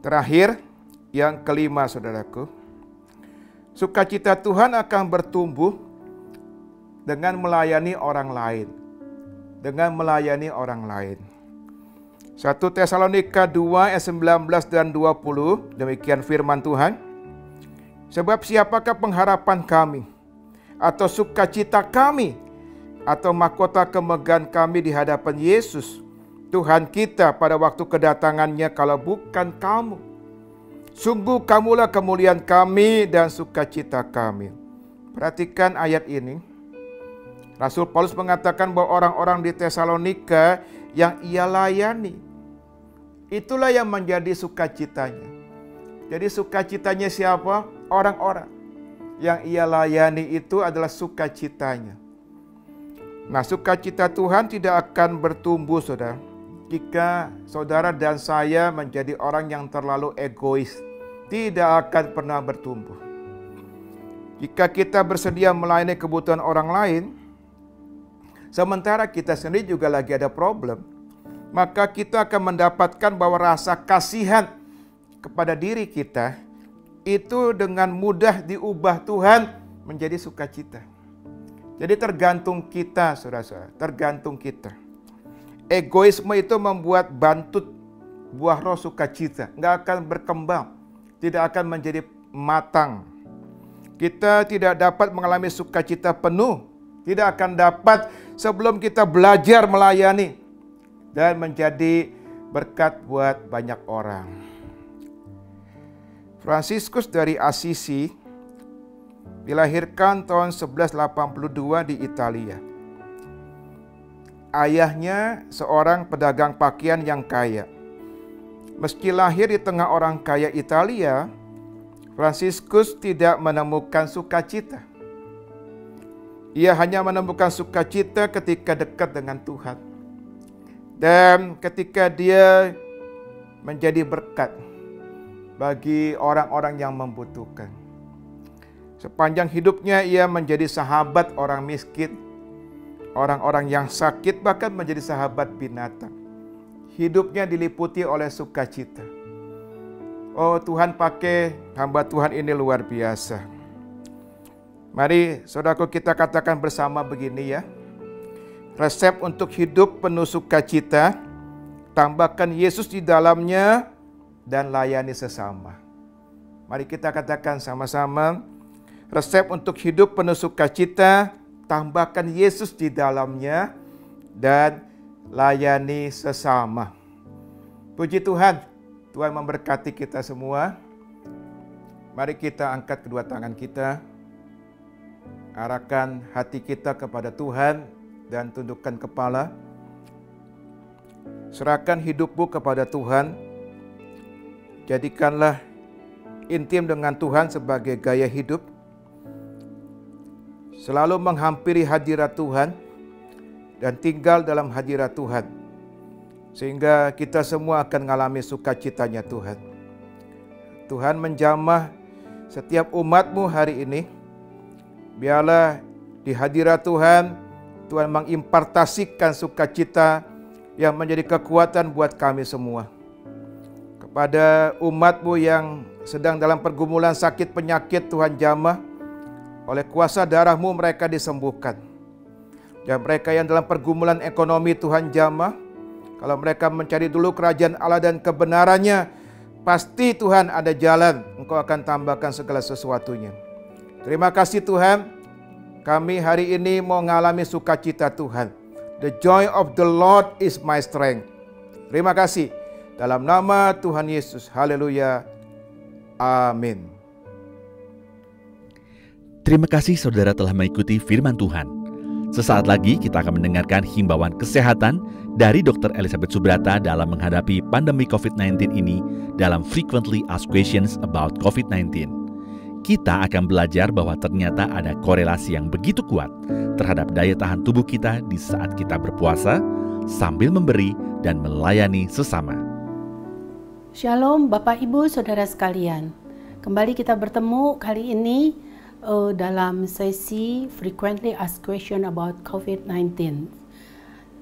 Terakhir, yang kelima saudaraku, sukacita Tuhan akan bertumbuh dengan melayani orang lain. Dengan melayani orang lain. 1 Tesalonika 2 ayat 19 dan 20, demikian firman Tuhan. Sebab siapakah pengharapan kami, atau sukacita kami, atau mahkota kemegahan kami di hadapan Yesus, Tuhan kita pada waktu kedatangannya, kalau bukan kamu. Sungguh kamulah kemuliaan kami dan sukacita kami. Perhatikan ayat ini. Rasul Paulus mengatakan bahwa orang-orang di Tesalonika yang ia layani, itulah yang menjadi sukacitanya. Jadi sukacitanya siapa? Orang-orang yang ia layani itu adalah sukacitanya. Nah, sukacita Tuhan tidak akan bertumbuh, saudara, jika saudara dan saya menjadi orang yang terlalu egois. Tidak akan pernah bertumbuh. Jika kita bersedia melayani kebutuhan orang lain, sementara kita sendiri juga lagi ada problem, maka kita akan mendapatkan bahwa rasa kasihan kepada diri kita itu dengan mudah diubah Tuhan menjadi sukacita. Jadi tergantung kita, saudara-saudara, tergantung kita. Egoisme itu membuat bantut buah roh sukacita, nggak akan berkembang, tidak akan menjadi matang. Kita tidak dapat mengalami sukacita penuh, tidak akan dapat sebelum kita belajar melayani dan menjadi berkat buat banyak orang. Fransiskus dari Assisi dilahirkan tahun 1182 di Italia. Ayahnya seorang pedagang pakaian yang kaya. Meski lahir di tengah orang kaya Italia, Fransiskus tidak menemukan sukacita. Ia hanya menemukan sukacita ketika dekat dengan Tuhan. Dan ketika dia menjadi berkat bagi orang-orang yang membutuhkan. Sepanjang hidupnya ia menjadi sahabat orang miskin, orang-orang yang sakit, bahkan menjadi sahabat binatang. Hidupnya diliputi oleh sukacita. Oh, Tuhan pakai hamba Tuhan ini luar biasa. Mari saudaraku kita katakan bersama begini ya. Resep untuk hidup penuh sukacita, tambahkan Yesus di dalamnya dan layani sesama. Mari kita katakan sama-sama. Resep untuk hidup penuh sukacita, tambahkan Yesus di dalamnya dan layani sesama. Puji Tuhan, Tuhan memberkati kita semua. Mari kita angkat kedua tangan kita. Arahkan hati kita kepada Tuhan dan tundukkan kepala. Serahkan hidupmu kepada Tuhan. Jadikanlah intim dengan Tuhan sebagai gaya hidup. Selalu menghampiri hadirat Tuhan dan tinggal dalam hadirat Tuhan. Sehingga kita semua akan mengalami sukacitanya Tuhan. Tuhan menjamah setiap umat-Mu hari ini. Biarlah di hadirat Tuhan, Tuhan mengimpartasikan sukacita yang menjadi kekuatan buat kami semua. Kepada umat-Mu yang sedang dalam pergumulan sakit penyakit, Tuhan jamah. Oleh kuasa darah-Mu mereka disembuhkan. Dan mereka yang dalam pergumulan ekonomi, Tuhan jamah. Kalau mereka mencari dulu kerajaan Allah dan kebenarannya, pasti Tuhan ada jalan. Engkau akan tambahkan segala sesuatunya. Terima kasih Tuhan, kami hari ini mau mengalami sukacita Tuhan. The joy of the Lord is my strength. Terima kasih. Dalam nama Tuhan Yesus. Haleluya. Amin. Terima kasih saudara telah mengikuti firman Tuhan. Sesaat lagi kita akan mendengarkan himbauan kesehatan dari Dr. Elizabeth Subrata dalam menghadapi pandemi COVID-19 ini dalam Frequently Asked Questions About COVID-19. kita akan belajar bahwa ternyata ada korelasi yang begitu kuat terhadap daya tahan tubuh kita di saat kita berpuasa sambil memberi dan melayani sesama. Shalom Bapak Ibu Saudara sekalian. Kembali kita bertemu kali ini dalam sesi Frequently Asked Question about COVID-19.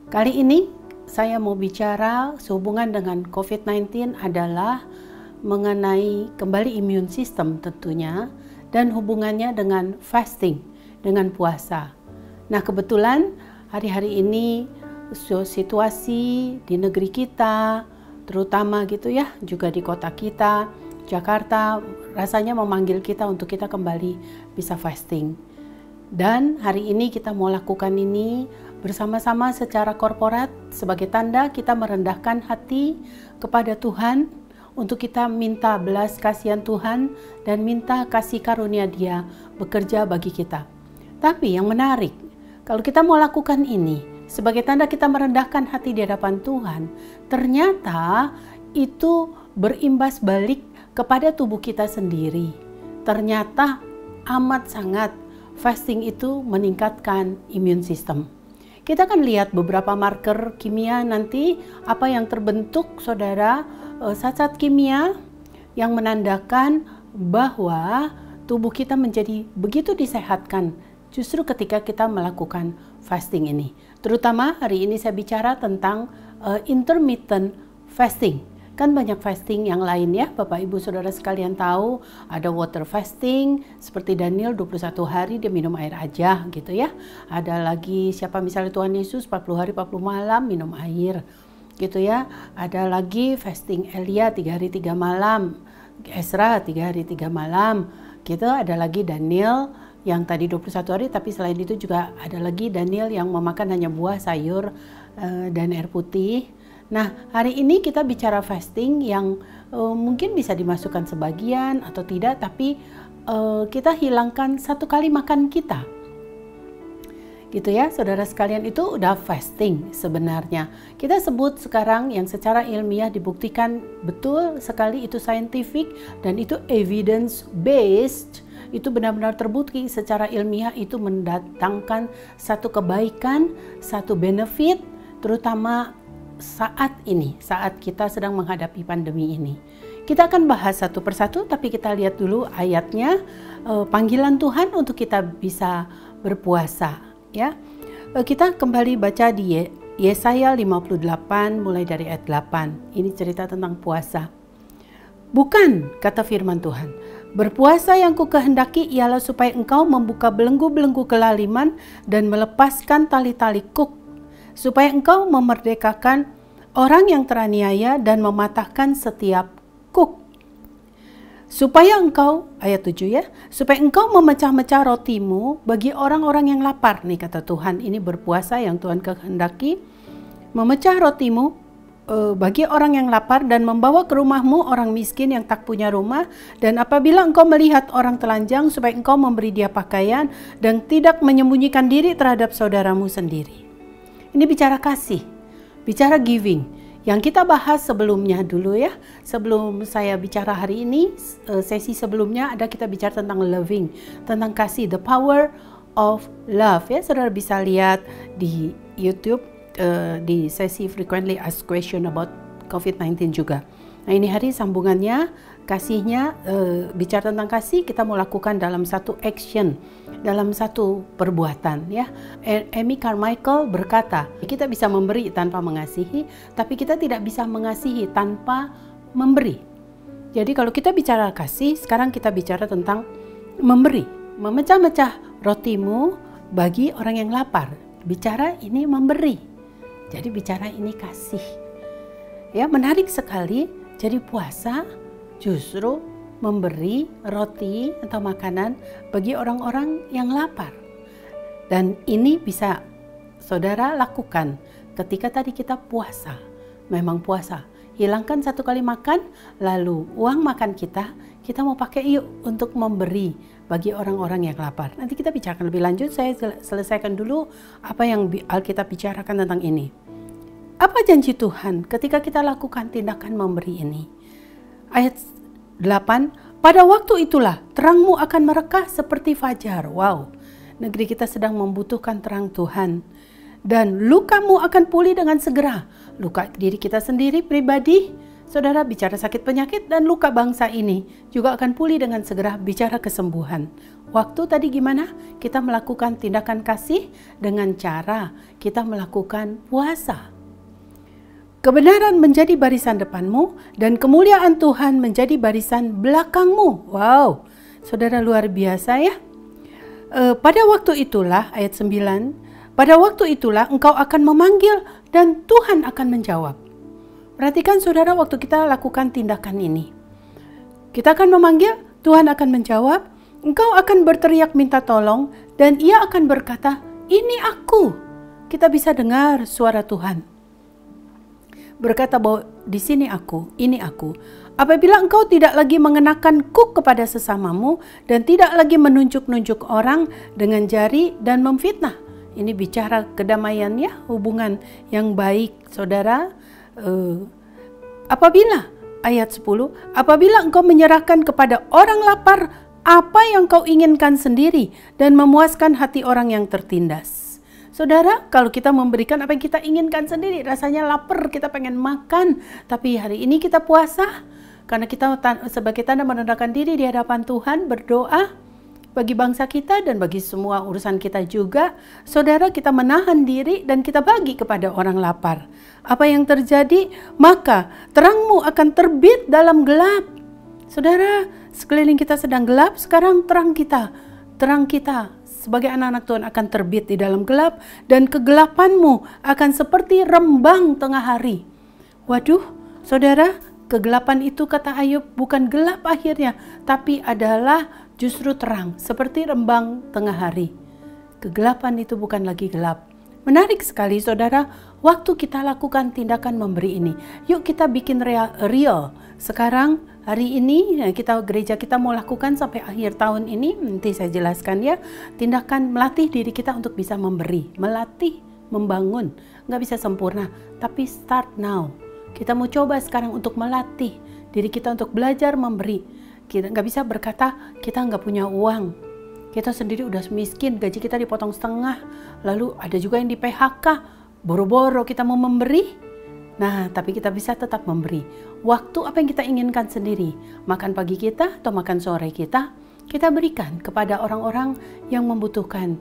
Kali ini saya mau bicara sehubungan dengan COVID-19 adalah mengenai kembali imun sistem tentunya dan hubungannya dengan fasting, dengan puasa. Nah, kebetulan hari-hari ini situasi di negeri kita, terutama gitu ya, juga di kota kita, Jakarta, rasanya memanggil kita untuk kita kembali bisa fasting. Dan hari ini kita mau lakukan ini bersama-sama secara korporat sebagai tanda kita merendahkan hati kepada Tuhan untuk kita minta belas kasihan Tuhan dan minta kasih karunia Dia bekerja bagi kita. Tapi yang menarik, kalau kita mau lakukan ini sebagai tanda kita merendahkan hati di hadapan Tuhan, ternyata itu berimbas balik kepada tubuh kita sendiri. Ternyata amat sangat fasting itu meningkatkan imun sistem. Kita akan lihat beberapa marker kimia nanti apa yang terbentuk saudara, zat-zat kimia yang menandakan bahwa tubuh kita menjadi begitu disehatkan justru ketika kita melakukan fasting ini. Terutama hari ini saya bicara tentang intermittent fasting. Kan banyak fasting yang lain ya, Bapak Ibu Saudara sekalian tahu, ada water fasting seperti Daniel 21 hari dia minum air aja gitu ya. Ada lagi siapa misalnya Tuhan Yesus 40 hari 40 malam minum air gitu ya. Ada lagi fasting Elia 3 hari 3 malam, Ezra 3 hari 3 malam gitu. Ada lagi Daniel yang tadi 21 hari, tapi selain itu juga ada lagi Daniel yang memakan hanya buah, sayur, dan air putih. Nah, hari ini kita bicara fasting yang mungkin bisa dimasukkan sebagian atau tidak, tapi kita hilangkan satu kali makan kita. Gitu ya, saudara sekalian, itu udah fasting sebenarnya. Kita sebut sekarang yang secara ilmiah dibuktikan betul sekali itu scientific dan itu evidence based. Itu benar-benar terbukti secara ilmiah itu mendatangkan satu kebaikan, satu benefit, terutama saat ini, saat kita sedang menghadapi pandemi ini. Kita akan bahas satu persatu, tapi kita lihat dulu ayatnya, panggilan Tuhan untuk kita bisa berpuasa. Ya, kita kembali baca di Yesaya 58 mulai dari ayat 8. Ini cerita tentang puasa. Bukan, kata firman Tuhan, berpuasa yang kukehendaki ialah supaya engkau membuka belenggu-belenggu kelaliman dan melepaskan tali-tali kuk, supaya engkau memerdekakan orang yang teraniaya dan mematahkan setiap kuk. Supaya engkau, ayat 7 ya, supaya engkau memecah-mecah rotimu bagi orang-orang yang lapar. Nih kata Tuhan, ini berpuasa yang Tuhan kehendaki, memecah rotimu bagi orang yang lapar dan membawa ke rumahmu orang miskin yang tak punya rumah. Dan apabila engkau melihat orang telanjang, supaya engkau memberi dia pakaian dan tidak menyembunyikan diri terhadap saudaramu sendiri. Ini bicara kasih, bicara giving. Yang kita bahas sebelumnya dulu ya, sebelum saya bicara hari ini, sesi sebelumnya ada kita bicara tentang loving, tentang kasih, the power of love ya. Saudara bisa lihat di YouTube di sesi Frequently Asked Question about COVID-19 juga. Nah, ini hari sambungannya, kasihnya, bicara tentang kasih, kita mau lakukan dalam satu action, dalam satu perbuatan ya. Amy Carmichael berkata, kita bisa memberi tanpa mengasihi, tapi kita tidak bisa mengasihi tanpa memberi. Jadi kalau kita bicara kasih, sekarang kita bicara tentang memberi. Memecah-mecah rotimu bagi orang yang lapar. Bicara ini memberi. Jadi bicara ini kasih. Ya, menarik sekali. Jadi puasa justru memberi roti atau makanan bagi orang-orang yang lapar. Dan ini bisa saudara lakukan ketika tadi kita puasa. Memang puasa. Hilangkan satu kali makan, lalu uang makan kita mau pakai yuk untuk memberi bagi orang-orang yang lapar. Nanti kita bicarakan lebih lanjut, saya selesaikan dulu apa yang Alkitab bicarakan tentang ini. Apa janji Tuhan ketika kita lakukan tindakan memberi ini? Ayat 8, Pada waktu itulah terangmu akan merekah seperti fajar. Wow, negeri kita sedang membutuhkan terang Tuhan. Dan lukamu akan pulih dengan segera. Luka diri kita sendiri pribadi, saudara, bicara sakit penyakit, dan luka bangsa ini juga akan pulih dengan segera, bicara kesembuhan. Waktu tadi gimana? Kita melakukan tindakan kasih dengan cara kita melakukan puasa. Kebenaran menjadi barisan depanmu dan kemuliaan Tuhan menjadi barisan belakangmu. Wow, saudara, luar biasa ya. Pada waktu itulah, ayat 9, pada waktu itulah engkau akan memanggil dan Tuhan akan menjawab. Perhatikan saudara, waktu kita lakukan tindakan ini. Kita akan memanggil, Tuhan akan menjawab. Engkau akan berteriak minta tolong dan Ia akan berkata, ini aku. Kita bisa dengar suara Tuhan berkata bahwa di sini aku, ini aku. Apabila engkau tidak lagi mengenakan kuk kepada sesamamu dan tidak lagi menunjuk-nunjuk orang dengan jari dan memfitnah. Ini bicara kedamaian ya, hubungan yang baik, saudara. Apabila, ayat 10, apabila engkau menyerahkan kepada orang lapar apa yang kau inginkan sendiri dan memuaskan hati orang yang tertindas. Saudara, kalau kita memberikan apa yang kita inginkan sendiri, rasanya lapar, kita pengen makan, tapi hari ini kita puasa, karena kita sebagai tanda merendahkan diri di hadapan Tuhan, berdoa bagi bangsa kita dan bagi semua urusan kita juga. Saudara, kita menahan diri dan kita bagi kepada orang lapar. Apa yang terjadi? Maka terangmu akan terbit dalam gelap. Saudara, sekeliling kita sedang gelap, sekarang terang kita sebagai anak-anak Tuhan akan terbit di dalam gelap, dan kegelapanmu akan seperti rembang tengah hari. Waduh, saudara, kegelapan itu kata Ayub bukan gelap akhirnya, tapi adalah justru terang, seperti rembang tengah hari. Kegelapan itu bukan lagi gelap. Menarik sekali saudara, waktu kita lakukan tindakan memberi ini. Yuk kita bikin real. Sekarang hari ini gereja kita mau lakukan sampai akhir tahun ini, nanti saya jelaskan ya. Tindakan melatih diri kita untuk bisa memberi, melatih, membangun. Nggak bisa sempurna, tapi start now. Kita mau coba sekarang untuk melatih diri kita untuk belajar memberi. Kita nggak bisa berkata kita nggak punya uang. Kita sendiri udah miskin, gaji kita dipotong setengah. Lalu ada juga yang di PHK, boro-boro kita mau memberi. Nah, tapi kita bisa tetap memberi. Waktu apa yang kita inginkan sendiri, makan pagi kita atau makan sore kita berikan kepada orang-orang yang membutuhkan.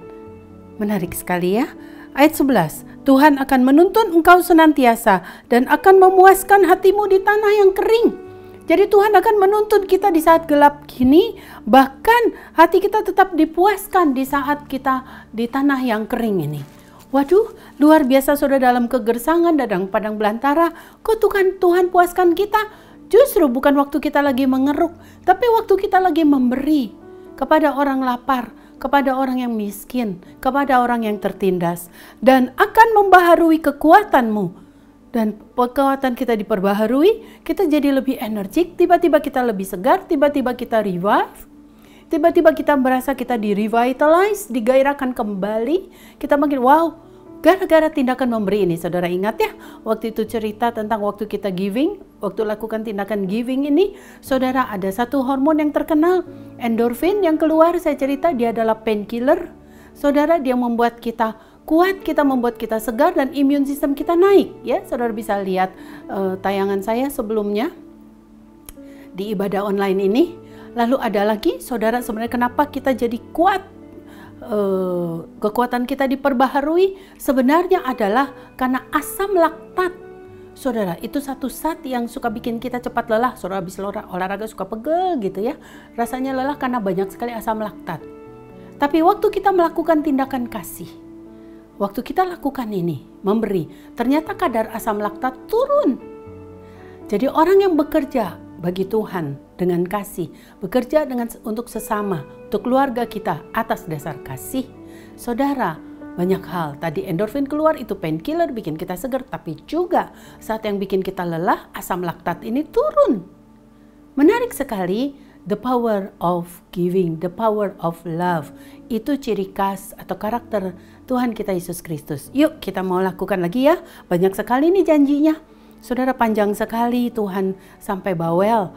Menarik sekali ya. Ayat 11, Tuhan akan menuntun engkau senantiasa dan akan memuaskan hatimu di tanah yang kering. Jadi Tuhan akan menuntun kita di saat gelap gini, bahkan hati kita tetap dipuaskan di saat kita di tanah yang kering ini. Waduh, luar biasa saudara, dalam kegersangan dan padang belantara, kok Tuhan puaskan kita? Justru bukan waktu kita lagi mengeruk, tapi waktu kita lagi memberi kepada orang lapar, kepada orang yang miskin, kepada orang yang tertindas, dan akan membaharui kekuatanmu. Dan kekuatan kita diperbaharui, kita jadi lebih energik, tiba-tiba kita lebih segar, tiba-tiba kita revive, tiba-tiba kita merasa kita di-revitalize, digairahkan kembali, kita makin wow, gara-gara tindakan memberi ini. Saudara ingat ya, waktu itu cerita tentang waktu kita giving, waktu lakukan tindakan giving ini, saudara, ada satu hormon yang terkenal, endorfin yang keluar, saya cerita dia adalah painkiller. Saudara, dia membuat kita kuat, kita membuat kita segar dan imun sistem kita naik. Ya, saudara bisa lihat tayangan saya sebelumnya di ibadah online ini. Lalu ada lagi, saudara, sebenarnya kenapa kita jadi kuat? Kekuatan kita diperbaharui sebenarnya adalah karena asam laktat. Saudara, itu satu zat yang suka bikin kita cepat lelah. Saudara habis olahraga suka pegel gitu ya. Rasanya lelah karena banyak sekali asam laktat. Tapi waktu kita melakukan tindakan kasih, waktu kita lakukan ini, memberi, ternyata kadar asam laktat turun. Jadi orang yang bekerja bagi Tuhan dengan kasih, bekerja untuk sesama, untuk keluarga kita atas dasar kasih, saudara, banyak hal. Tadi endorfin keluar, itu painkiller, bikin kita segar, tapi juga saat yang bikin kita lelah, asam laktat ini turun. Menarik sekali. The power of giving, the power of love. Itu ciri khas atau karakter Tuhan kita Yesus Kristus. Yuk kita mau lakukan lagi ya. Banyak sekali nih janjinya. Saudara, panjang sekali Tuhan sampai bawel.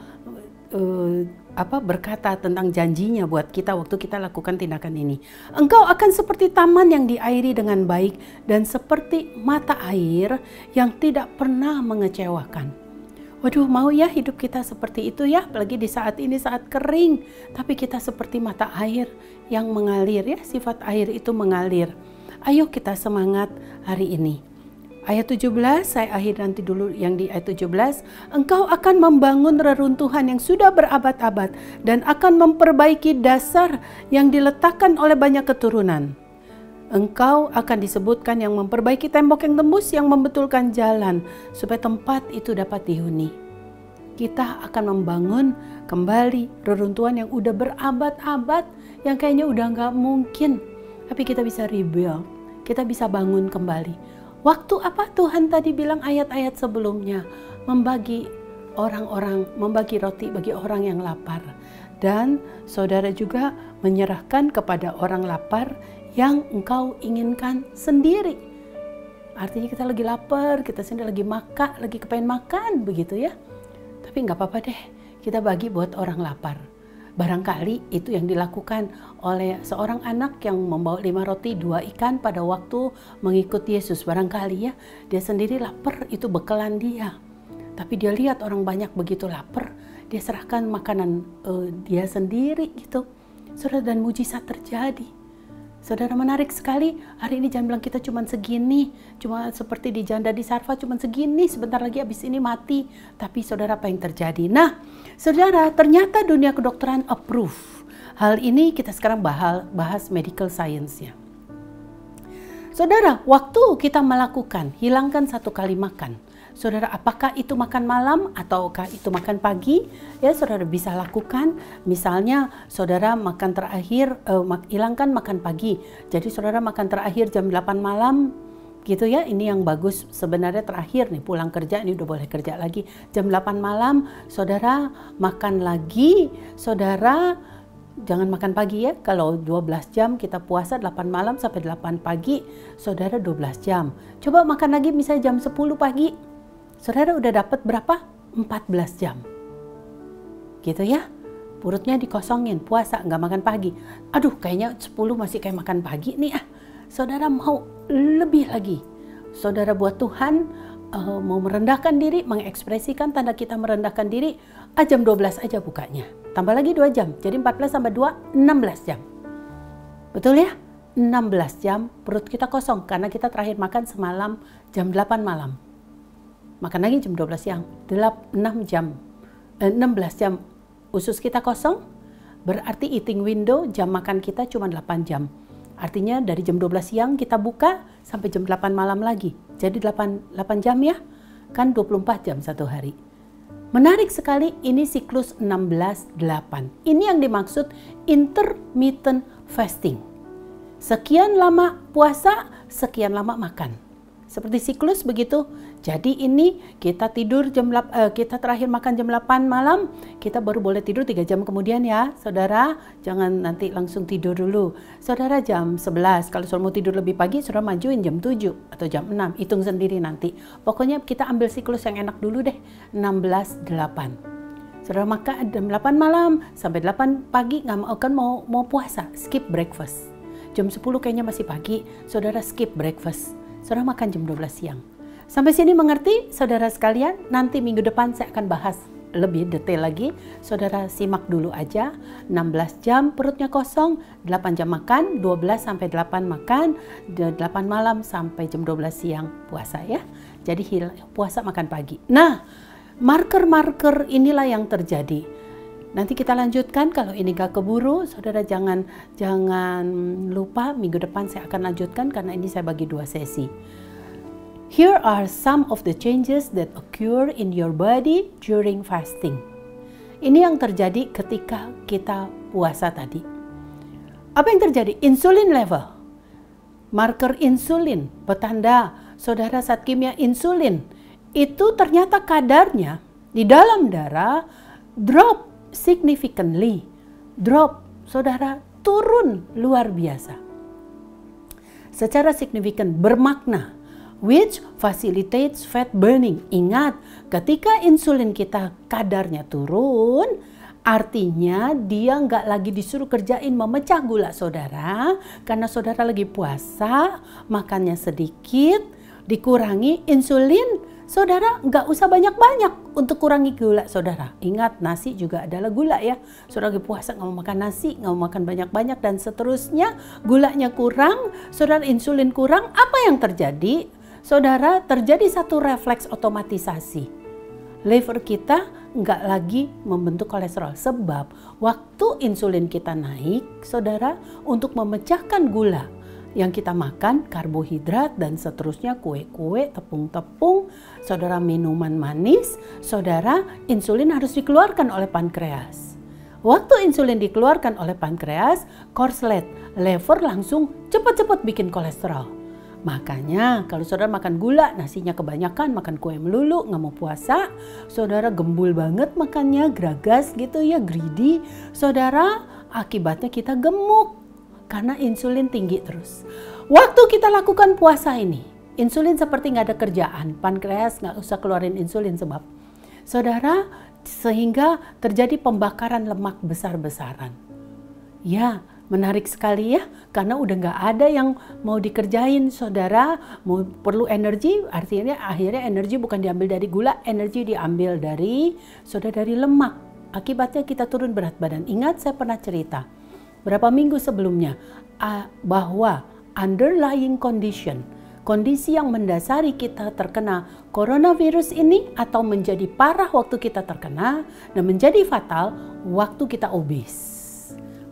berkata tentang janjinya buat kita waktu kita lakukan tindakan ini. Engkau akan seperti taman yang diairi dengan baik dan seperti mata air yang tidak pernah mengecewakan. Waduh, mau ya hidup kita seperti itu ya, apalagi di saat ini saat kering, tapi kita seperti mata air yang mengalir ya, sifat air itu mengalir. Ayo kita semangat hari ini. Ayat 17, saya akhir nanti dulu yang di ayat 17. Engkau akan membangun reruntuhan yang sudah berabad-abad dan akan memperbaiki dasar yang diletakkan oleh banyak keturunan. Engkau akan disebutkan yang memperbaiki tembok yang tembus, yang membetulkan jalan supaya tempat itu dapat dihuni. Kita akan membangun kembali reruntuhan yang udah berabad-abad, yang kayaknya udah gak mungkin. Tapi kita bisa rebuild, kita bisa bangun kembali. Waktu apa Tuhan tadi bilang ayat-ayat sebelumnya? Membagi roti bagi orang yang lapar. Dan saudara juga menyerahkan kepada orang lapar yang engkau inginkan sendiri. Artinya kita lagi lapar, kita sendiri lagi kepengen makan begitu ya. Tapi nggak apa-apa deh, kita bagi buat orang lapar. Barangkali itu yang dilakukan oleh seorang anak yang membawa 5 roti 2 ikan pada waktu mengikuti Yesus. Barangkali ya, dia sendiri lapar, itu bekalan dia. Tapi dia lihat orang banyak begitu lapar, dia serahkan makanan dia sendiri gitu. Saudara, dan mujizat terjadi. Saudara, menarik sekali, hari ini jangan bilang kita cuma segini, cuma seperti di janda di Sarfa cuma segini, sebentar lagi habis ini mati. Tapi saudara, apa yang terjadi? Nah, saudara, ternyata dunia kedokteran approve. Hal ini kita sekarang bahas medical science-nya. Saudara, waktu kita melakukan, hilangkan 1 kali makan. Saudara, apakah itu makan malam ataukah itu makan pagi? Ya, saudara bisa lakukan. Misalnya, saudara makan terakhir, hilangkan makan pagi. Jadi, saudara makan terakhir jam 8 malam, gitu ya. Ini yang bagus sebenarnya terakhir nih, pulang kerja, ini udah boleh kerja lagi. Jam 8 malam, saudara makan lagi. Saudara, jangan makan pagi ya. Kalau 12 jam kita puasa 8 malam sampai 8 pagi, saudara 12 jam. Coba makan lagi misalnya jam 10 pagi. Saudara udah dapat berapa? 14 jam. Gitu ya. Perutnya dikosongin, puasa, nggak makan pagi. Aduh, kayaknya 10 masih kayak makan pagi nih ah. Saudara mau lebih lagi. Saudara buat Tuhan mau merendahkan diri, mengekspresikan tanda kita merendahkan diri, jam 12 aja bukanya. Tambah lagi 2 jam, jadi 14 tambah 2, 16 jam. Betul ya? 16 jam perut kita kosong, karena kita terakhir makan semalam jam 8 malam. Makan lagi jam 12 siang, 16 jam usus kita kosong, berarti eating window jam makan kita cuma 8 jam. Artinya dari jam 12 siang kita buka sampai jam 8 malam lagi. Jadi 8 jam ya, kan 24 jam satu hari. Menarik sekali, ini siklus 16-8. Ini yang dimaksud intermittent fasting. Sekian lama puasa, sekian lama makan. Seperti siklus begitu. Jadi ini kita tidur kita terakhir makan jam 8 malam, kita baru boleh tidur 3 jam kemudian ya. Saudara, jangan nanti langsung tidur dulu. Saudara jam 11, kalau saudara mau tidur lebih pagi, saudara majuin jam 7 atau jam 6, hitung sendiri nanti. Pokoknya kita ambil siklus yang enak dulu deh, 16-8. Saudara makan jam 8 malam sampai 8 pagi, mau puasa, skip breakfast. Jam 10 kayaknya masih pagi, saudara skip breakfast. Saudara makan jam 12 siang. Sampai sini mengerti saudara sekalian? Nanti minggu depan saya akan bahas lebih detail lagi. Saudara simak dulu aja. 16 jam perutnya kosong, 8 jam makan, 12 sampai 8 makan, 8 malam sampai jam 12 siang puasa ya. Jadi puasa makan pagi. Nah, marker-marker inilah yang terjadi. Nanti kita lanjutkan, kalau ini gak keburu, saudara jangan lupa minggu depan saya akan lanjutkan karena ini saya bagi 2 sesi. Here are some of the changes that occur in your body during fasting. Ini yang terjadi ketika kita puasa tadi. Apa yang terjadi? Insulin level. Marker insulin, petanda saudara zat kimia insulin. Itu ternyata kadarnya di dalam darah drop significantly, saudara, turun luar biasa. Secara signifikan, bermakna, which facilitates fat burning. Ingat, ketika insulin kita kadarnya turun, Artinya dia nggak lagi disuruh kerjain memecah gula saudara, karena saudara lagi puasa, makannya sedikit, dikurangi insulin, saudara nggak usah banyak-banyak untuk kurangi gula saudara. Ingat, nasi juga adalah gula ya. Saudara lagi puasa nggak mau makan nasi, nggak mau makan banyak-banyak dan seterusnya, gulanya kurang, saudara insulin kurang, apa yang terjadi? Saudara, terjadi satu refleks otomatisasi. Liver kita nggak lagi membentuk kolesterol, sebab waktu insulin kita naik, saudara, untuk memecahkan gula yang kita makan, karbohidrat dan seterusnya, kue-kue, tepung-tepung, saudara, minuman manis, saudara, insulin harus dikeluarkan oleh pankreas. Waktu insulin dikeluarkan oleh pankreas, korslet, liver langsung cepat-cepat bikin kolesterol. Makanya kalau saudara makan gula, nasinya kebanyakan, makan kue melulu, nggak mau puasa, saudara gembul banget makannya, geragas gitu ya, greedy. Saudara, akibatnya kita gemuk karena insulin tinggi terus. Waktu kita lakukan puasa ini, insulin seperti nggak ada kerjaan, pankreas nggak usah keluarin insulin sebab. Saudara, sehingga terjadi pembakaran lemak besar-besaran. Ya, menarik sekali ya, karena udah nggak ada yang mau dikerjain saudara, mau perlu energi, artinya akhirnya energi bukan diambil dari gula, energi diambil dari saudara, dari lemak. Akibatnya kita turun berat badan. Ingat saya pernah cerita berapa minggu sebelumnya bahwa underlying condition, kondisi yang mendasari kita terkena coronavirus ini atau menjadi parah waktu kita terkena dan menjadi fatal waktu kita obes.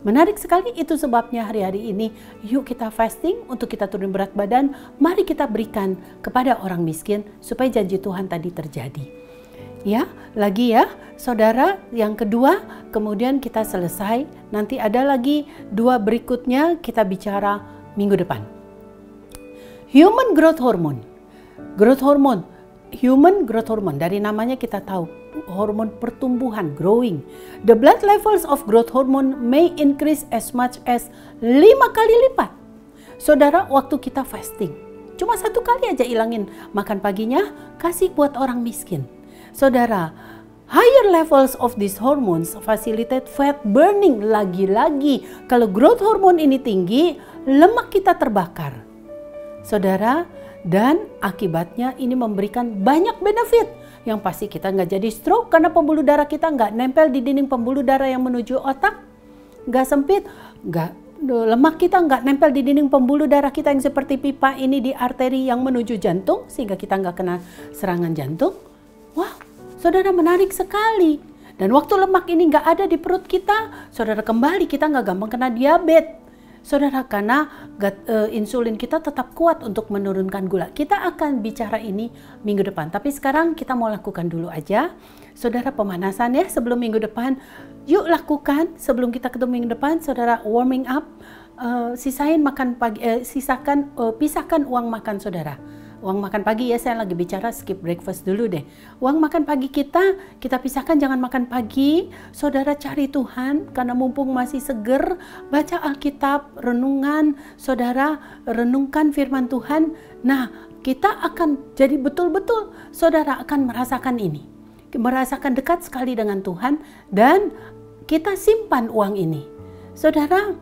Menarik sekali, itu sebabnya hari-hari ini yuk kita fasting untuk kita turun berat badan. Mari kita berikan kepada orang miskin supaya janji Tuhan tadi terjadi. Ya, lagi ya saudara, yang kedua kemudian kita selesai. Nanti ada lagi 2 berikutnya kita bicara minggu depan. Human growth hormone. Growth hormone, human growth hormone, dari namanya kita tahu hormon pertumbuhan, growing. The blood levels of growth hormone may increase as much as 5 kali lipat. Saudara, waktu kita fasting, cuma 1 kali aja ilangin makan paginya, kasih buat orang miskin. Saudara, higher levels of these hormones facilitate fat burning. Lagi-lagi, kalau growth hormone ini tinggi, lemak kita terbakar. Saudara, dan akibatnya ini memberikan banyak benefit. Yang pasti kita nggak jadi stroke karena pembuluh darah kita nggak nempel di dinding pembuluh darah yang menuju otak, nggak sempit, lemak kita nggak nempel di dinding pembuluh darah kita yang seperti pipa ini di arteri yang menuju jantung sehingga kita nggak kena serangan jantung. Wah, saudara, menarik sekali. Dan waktu lemak ini nggak ada di perut kita, saudara, kembali kita nggak gampang kena diabetes. Saudara, karena insulin kita tetap kuat untuk menurunkan gula. Kita akan bicara ini minggu depan. Tapi sekarang kita mau lakukan dulu aja. Saudara, pemanasan ya sebelum minggu depan. Yuk lakukan sebelum kita ketemu minggu depan. Saudara, warming up. Sisain makan pagi, pisahkan uang makan saudara. Uang makan pagi ya, saya lagi bicara skip breakfast dulu deh. Uang makan pagi kita pisahkan, jangan makan pagi. Saudara, cari Tuhan karena mumpung masih seger, baca Alkitab, renungan, saudara, renungkan firman Tuhan. Nah, kita akan jadi betul-betul, saudara akan merasakan ini. Merasakan dekat sekali dengan Tuhan dan kita simpan uang ini. Saudara,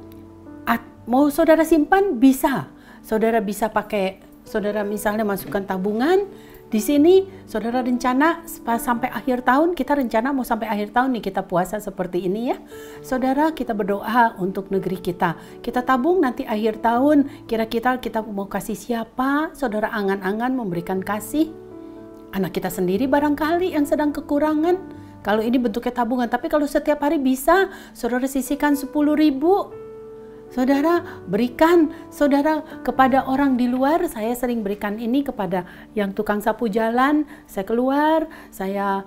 mau saudara simpan bisa. Saudara bisa pakai, saudara misalnya masukkan tabungan. Di sini saudara rencana sampai akhir tahun, kita rencana mau sampai akhir tahun nih kita puasa seperti ini ya. Saudara, kita berdoa untuk negeri kita. Kita tabung nanti akhir tahun, kira-kira kita mau kasih siapa? Saudara, angan-angan memberikan kasih. Anak kita sendiri barangkali yang sedang kekurangan. Kalau ini bentuknya tabungan, tapi kalau setiap hari bisa, saudara sisihkan 10.000. Saudara, berikan, saudara, kepada orang di luar. Saya sering berikan ini kepada yang tukang sapu jalan. Saya keluar, saya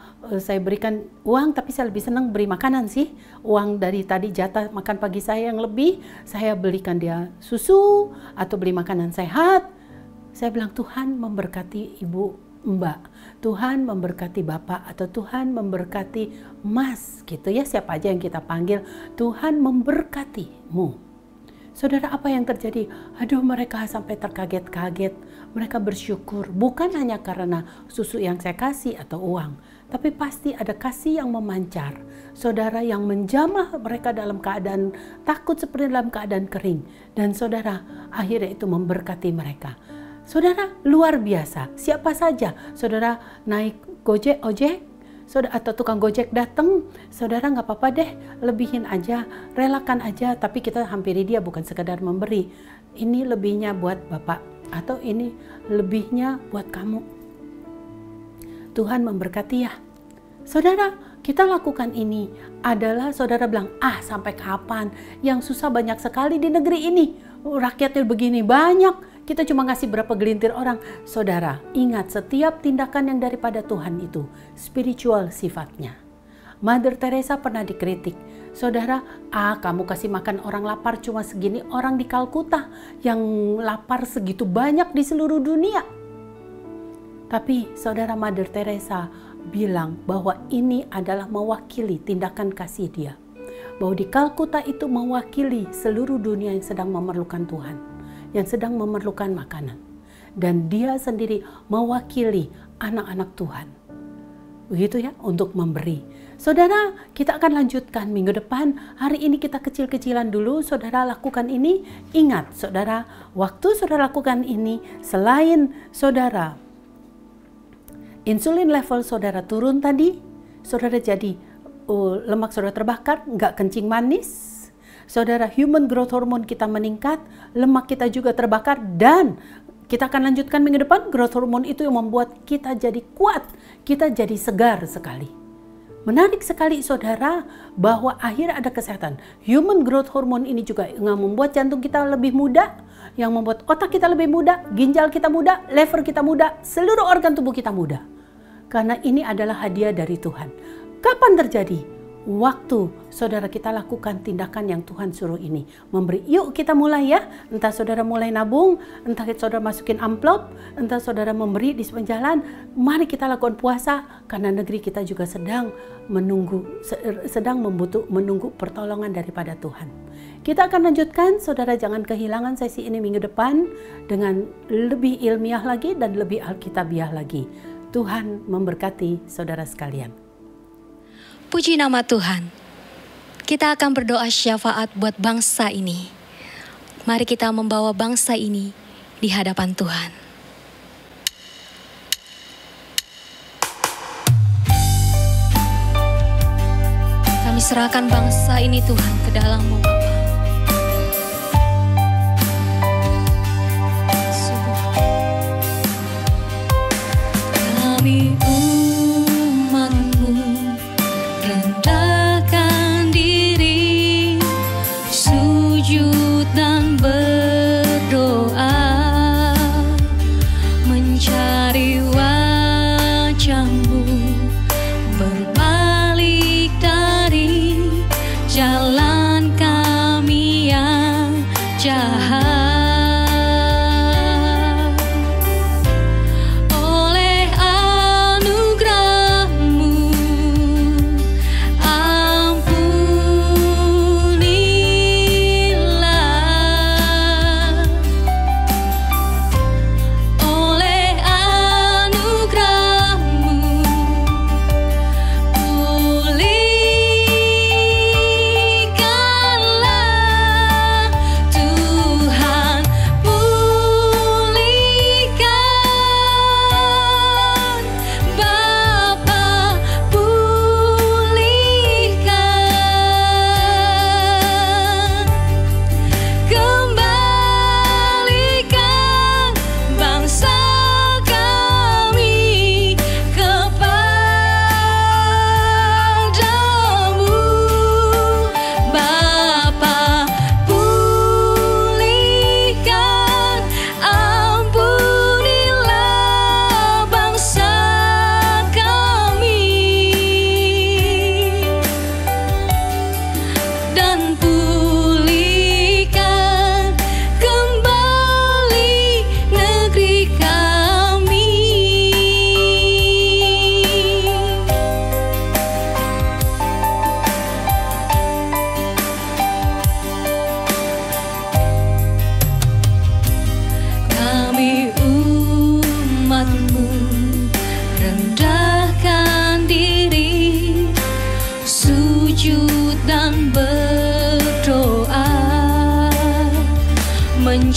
berikan uang, tapi saya lebih senang beri makanan sih. Uang dari tadi jatah makan pagi saya yang lebih, saya belikan dia susu atau beli makanan sehat. Saya bilang, Tuhan memberkati Ibu Mbak, Tuhan memberkati Bapak, atau Tuhan memberkati Mas, gitu ya, siapa aja yang kita panggil. Tuhan memberkatimu. Saudara, apa yang terjadi? Aduh, mereka sampai terkaget-kaget. Mereka bersyukur, bukan hanya karena susu yang saya kasih atau uang, tapi pasti ada kasih yang memancar. Saudara, yang menjamah mereka dalam keadaan takut seperti dalam keadaan kering. Dan saudara, akhirnya itu memberkati mereka. Saudara, luar biasa. Siapa saja, saudara naik ojek, saudara atau tukang gojek datang, saudara nggak apa-apa deh, lebihin aja, relakan aja, tapi kita hampiri dia, bukan sekedar memberi. Ini lebihnya buat Bapak, atau ini lebihnya buat kamu. Tuhan memberkati ya. Saudara, kita lakukan ini adalah saudara bilang, sampai kapan? Yang susah banyak sekali di negeri ini. Rakyatnya begini banyak, kita cuma ngasih berapa gelintir orang. Saudara, ingat setiap tindakan yang daripada Tuhan itu spiritual sifatnya. Mother Teresa pernah dikritik. Saudara, kamu kasih makan orang lapar cuma segini orang di Kalkuta yang lapar segitu banyak di seluruh dunia. Tapi saudara, Mother Teresa bilang bahwa ini adalah mewakili tindakan kasih dia. Bahwa di Kalkuta itu mewakili seluruh dunia yang sedang memerlukan Tuhan, yang sedang memerlukan makanan. Dan dia sendiri mewakili anak-anak Tuhan. Begitu ya, untuk memberi. Saudara, kita akan lanjutkan minggu depan. Hari ini kita kecil-kecilan dulu. Saudara lakukan ini. Ingat, saudara, waktu saudara lakukan ini, selain saudara insulin level saudara turun tadi, saudara jadi lemak saudara terbakar, nggak kencing manis, saudara human growth hormone kita meningkat, lemak kita juga terbakar, dan kita akan lanjutkan minggu depan. Growth hormone itu yang membuat kita jadi kuat, kita jadi segar sekali. Menarik sekali saudara, bahwa akhirnya ada kesehatan. Human growth hormone ini juga yang membuat jantung kita lebih muda, yang membuat otak kita lebih muda, ginjal kita muda, liver kita muda, seluruh organ tubuh kita muda. Karena ini adalah hadiah dari Tuhan. Kapan terjadi? Waktu saudara kita lakukan tindakan yang Tuhan suruh ini. Memberi. Yuk kita mulai ya. Entah saudara mulai nabung, entah saudara masukin amplop, entah saudara memberi di sepanjang jalan. Mari kita lakukan puasa, karena negeri kita juga sedang menunggu pertolongan daripada Tuhan. Kita akan lanjutkan, saudara jangan kehilangan sesi ini minggu depan dengan lebih ilmiah lagi dan lebih alkitabiah lagi. Tuhan memberkati saudara sekalian. Puji nama Tuhan. Kita akan berdoa syafaat buat bangsa ini. Mari kita membawa bangsa ini di hadapan Tuhan. Kami serahkan bangsa ini Tuhan ke dalam-Mu Bapa. Kami umat-Mu rendahkan diri, sujud dan berdoa, mencari wajah-Mu, berbalik dari jalan kami.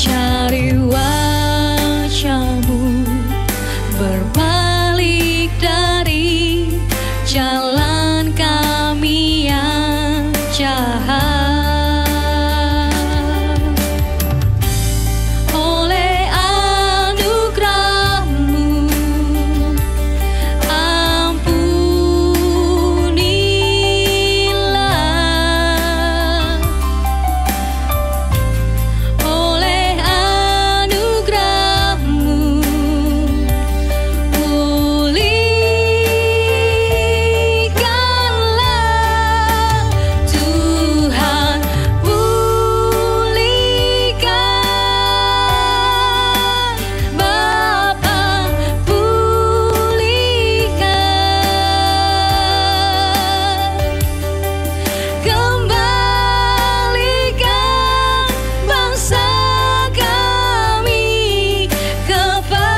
mencari wajah-Mu, berbalik dari jalan kami yang jahat. Oleh anugerah-Mu, ampunilah. Oleh anugerah-Mu, pulihkanlah. Tuhan, pulihkan. Bapa, pulihkan. Kembalikan bangsa kami kepadamu.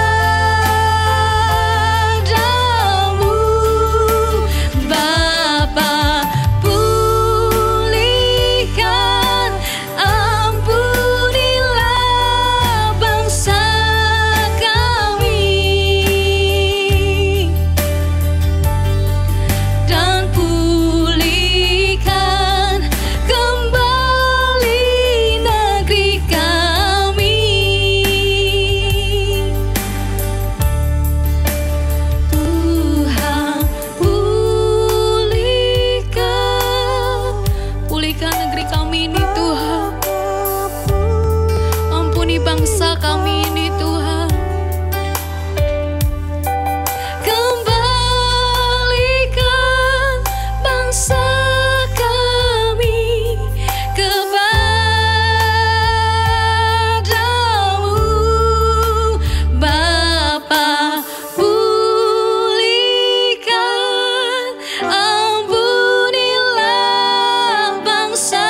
Bapa, pulihkan. Ampunilah bangsa kami dan pulihkan kembali negeri kami. Tuhan, pulihkan negeri kami ini, Tuhan. Ampuni bangsa kami ini, Tuhan. Kembalikan bangsa kami kepadamu. Bapa, pulihkan. Ampunilah bangsa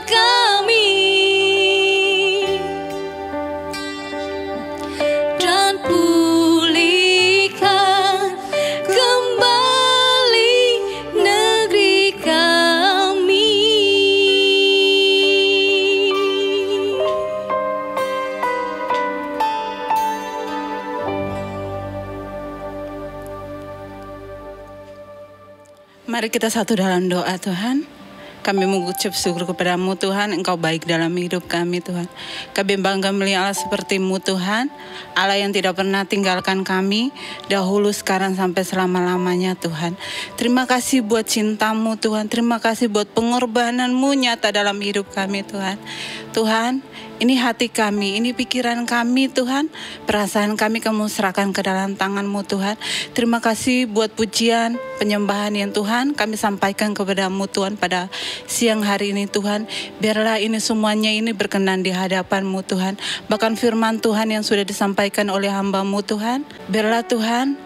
kami dan pulihkan kembali negeri kami. Mari kita satu dalam doa, Tuhan. Kami mengucap syukur kepada-Mu, Tuhan. Engkau baik dalam hidup kami, Tuhan. Kami bangga melihat Allah seperti-Mu, Tuhan. Allah yang tidak pernah tinggalkan kami, dahulu, sekarang, sampai selama-lamanya, Tuhan. Terima kasih buat cinta-Mu, Tuhan. Terima kasih buat pengorbanan-Mu nyata dalam hidup kami, Tuhan. Tuhan, ini hati kami, ini pikiran kami, Tuhan. Perasaan kami Kamu serahkan ke dalam tangan-Mu, Tuhan. Terima kasih buat pujian, penyembahan yang Tuhan kami sampaikan kepada-Mu, Tuhan, pada siang hari ini, Tuhan. Biarlah ini semuanya ini berkenan di hadapan-Mu, Tuhan. Bahkan firman Tuhan yang sudah disampaikan oleh hamba-Mu, Tuhan. Biarlah Tuhan,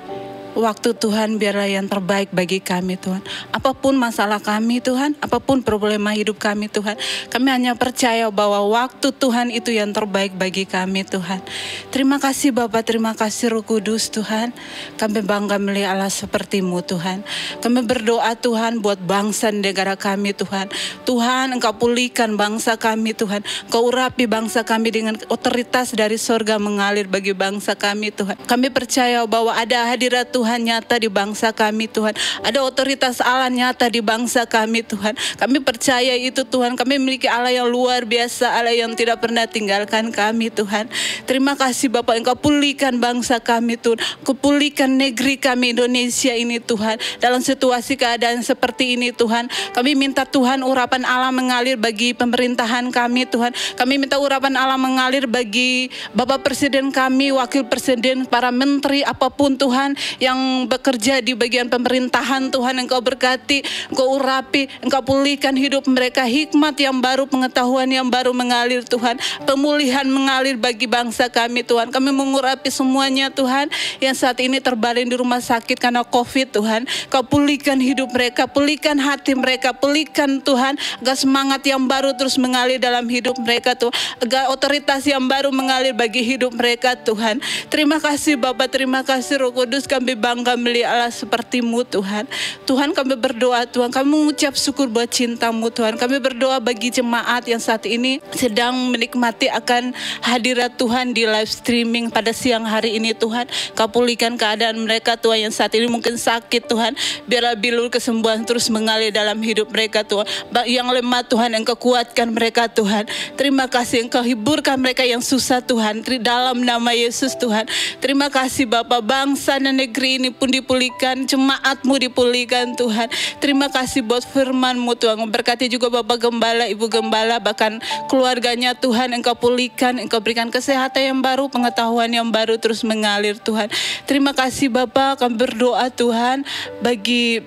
waktu Tuhan biarlah yang terbaik bagi kami, Tuhan. Apapun masalah kami, Tuhan, apapun problema hidup kami, Tuhan, kami hanya percaya bahwa waktu Tuhan itu yang terbaik bagi kami, Tuhan. Terima kasih Bapa, terima kasih Roh Kudus, Tuhan. Kami bangga melihat Allah seperti-Mu, Tuhan. Kami berdoa, Tuhan, buat bangsa dan negara kami, Tuhan. Tuhan, Engkau pulihkan bangsa kami, Tuhan. Engkau urapi bangsa kami dengan otoritas dari sorga mengalir bagi bangsa kami, Tuhan. Kami percaya bahwa ada hadirat Tuhan nyata di bangsa kami, Tuhan. Ada otoritas Allah nyata di bangsa kami, Tuhan. Kami percaya itu, Tuhan. Kami memiliki Allah yang luar biasa, Allah yang tidak pernah tinggalkan kami, Tuhan. Terima kasih Bapak, Engkau pulihkan bangsa kami, Tuhan. Engkau pulihkan negeri kami Indonesia ini, Tuhan. Dalam situasi keadaan seperti ini, Tuhan, kami minta Tuhan urapan Allah mengalir bagi pemerintahan kami, Tuhan. Kami minta urapan Allah mengalir bagi Bapak Presiden kami, Wakil Presiden, para menteri, apapun Tuhan yang bekerja di bagian pemerintahan, Tuhan. Engkau berkati, Engkau urapi, Engkau pulihkan hidup mereka. Hikmat yang baru, pengetahuan yang baru mengalir, Tuhan. Pemulihan mengalir bagi bangsa kami, Tuhan. Kami mengurapi semuanya, Tuhan, yang saat ini terbaring di rumah sakit karena COVID, Tuhan. Kau pulihkan hidup mereka, pulihkan hati mereka, pulihkan, Tuhan, agar semangat yang baru terus mengalir dalam hidup mereka, Tuhan. Agar otoritas yang baru mengalir bagi hidup mereka, Tuhan. Terima kasih Bapak, terima kasih Roh Kudus. Kami bangga melihat Allah seperti-Mu Tuhan. Tuhan kami berdoa Tuhan, kami mengucap syukur buat cinta-Mu Tuhan. Kami berdoa bagi jemaat yang saat ini sedang menikmati akan hadirat Tuhan di live streaming pada siang hari ini Tuhan. Kau pulihkan keadaan mereka Tuhan yang saat ini mungkin sakit Tuhan. Biarlah bilur kesembuhan terus mengalir dalam hidup mereka Tuhan. Yang lemah Tuhan Engkau kuatkan mereka Tuhan. Terima kasih Engkau hiburkan mereka yang susah Tuhan. Dalam nama Yesus Tuhan. Terima kasih Bapa, bangsa dan negeri ini pun dipulihkan, jemaat-Mu dipulihkan Tuhan. Terima kasih buat firman-Mu Tuhan. Memberkati juga Bapak Gembala, Ibu Gembala, bahkan keluarganya Tuhan Engkau pulihkan, Engkau berikan kesehatan yang baru, pengetahuan yang baru terus mengalir Tuhan. Terima kasih Bapak, kami berdoa Tuhan bagi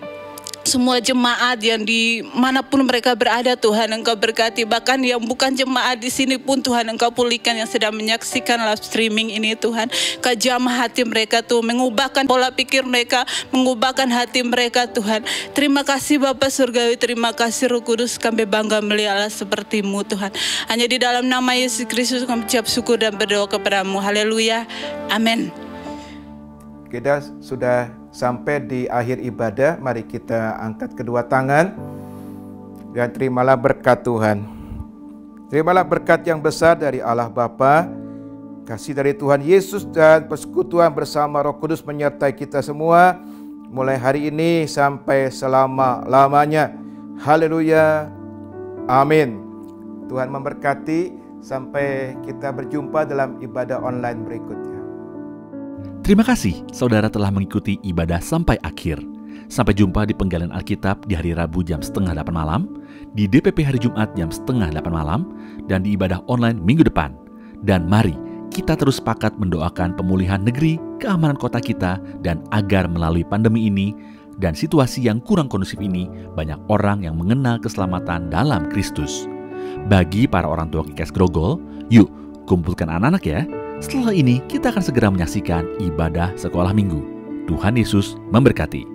semua jemaat yang di manapun mereka berada Tuhan Engkau berkati, bahkan yang bukan jemaat di sini pun Tuhan Engkau pulihkan yang sedang menyaksikan live streaming ini Tuhan. Kau jamah hati mereka Tuhan, mengubahkan pola pikir mereka, mengubahkan hati mereka Tuhan. Terima kasih Bapa Surgawi, terima kasih Roh Kudus, kami bangga melihat Allah seperti-Mu Tuhan. Hanya di dalam nama Yesus Kristus kami ucap syukur dan berdoa kepada-Mu. Haleluya, amin. Kita sudah sampai di akhir ibadah, mari kita angkat kedua tangan dan terimalah berkat Tuhan. Terimalah berkat yang besar dari Allah Bapa, kasih dari Tuhan Yesus dan persekutuan bersama Roh Kudus menyertai kita semua mulai hari ini sampai selama-lamanya. Haleluya, amin. Tuhan memberkati, sampai kita berjumpa dalam ibadah online berikutnya. Terima kasih saudara telah mengikuti ibadah sampai akhir. Sampai jumpa di penggalian Alkitab di hari Rabu jam 7:30 malam, di DPP hari Jumat jam 7:30 malam, dan di ibadah online minggu depan. Dan mari kita terus sepakat mendoakan pemulihan negeri, keamanan kota kita, dan agar melalui pandemi ini dan situasi yang kurang kondusif ini, banyak orang yang mengenal keselamatan dalam Kristus. Bagi para orang tua GKS Grogol, yuk kumpulkan anak-anak ya. Setelah ini kita akan segera menyaksikan ibadah sekolah minggu. Tuhan Yesus memberkati.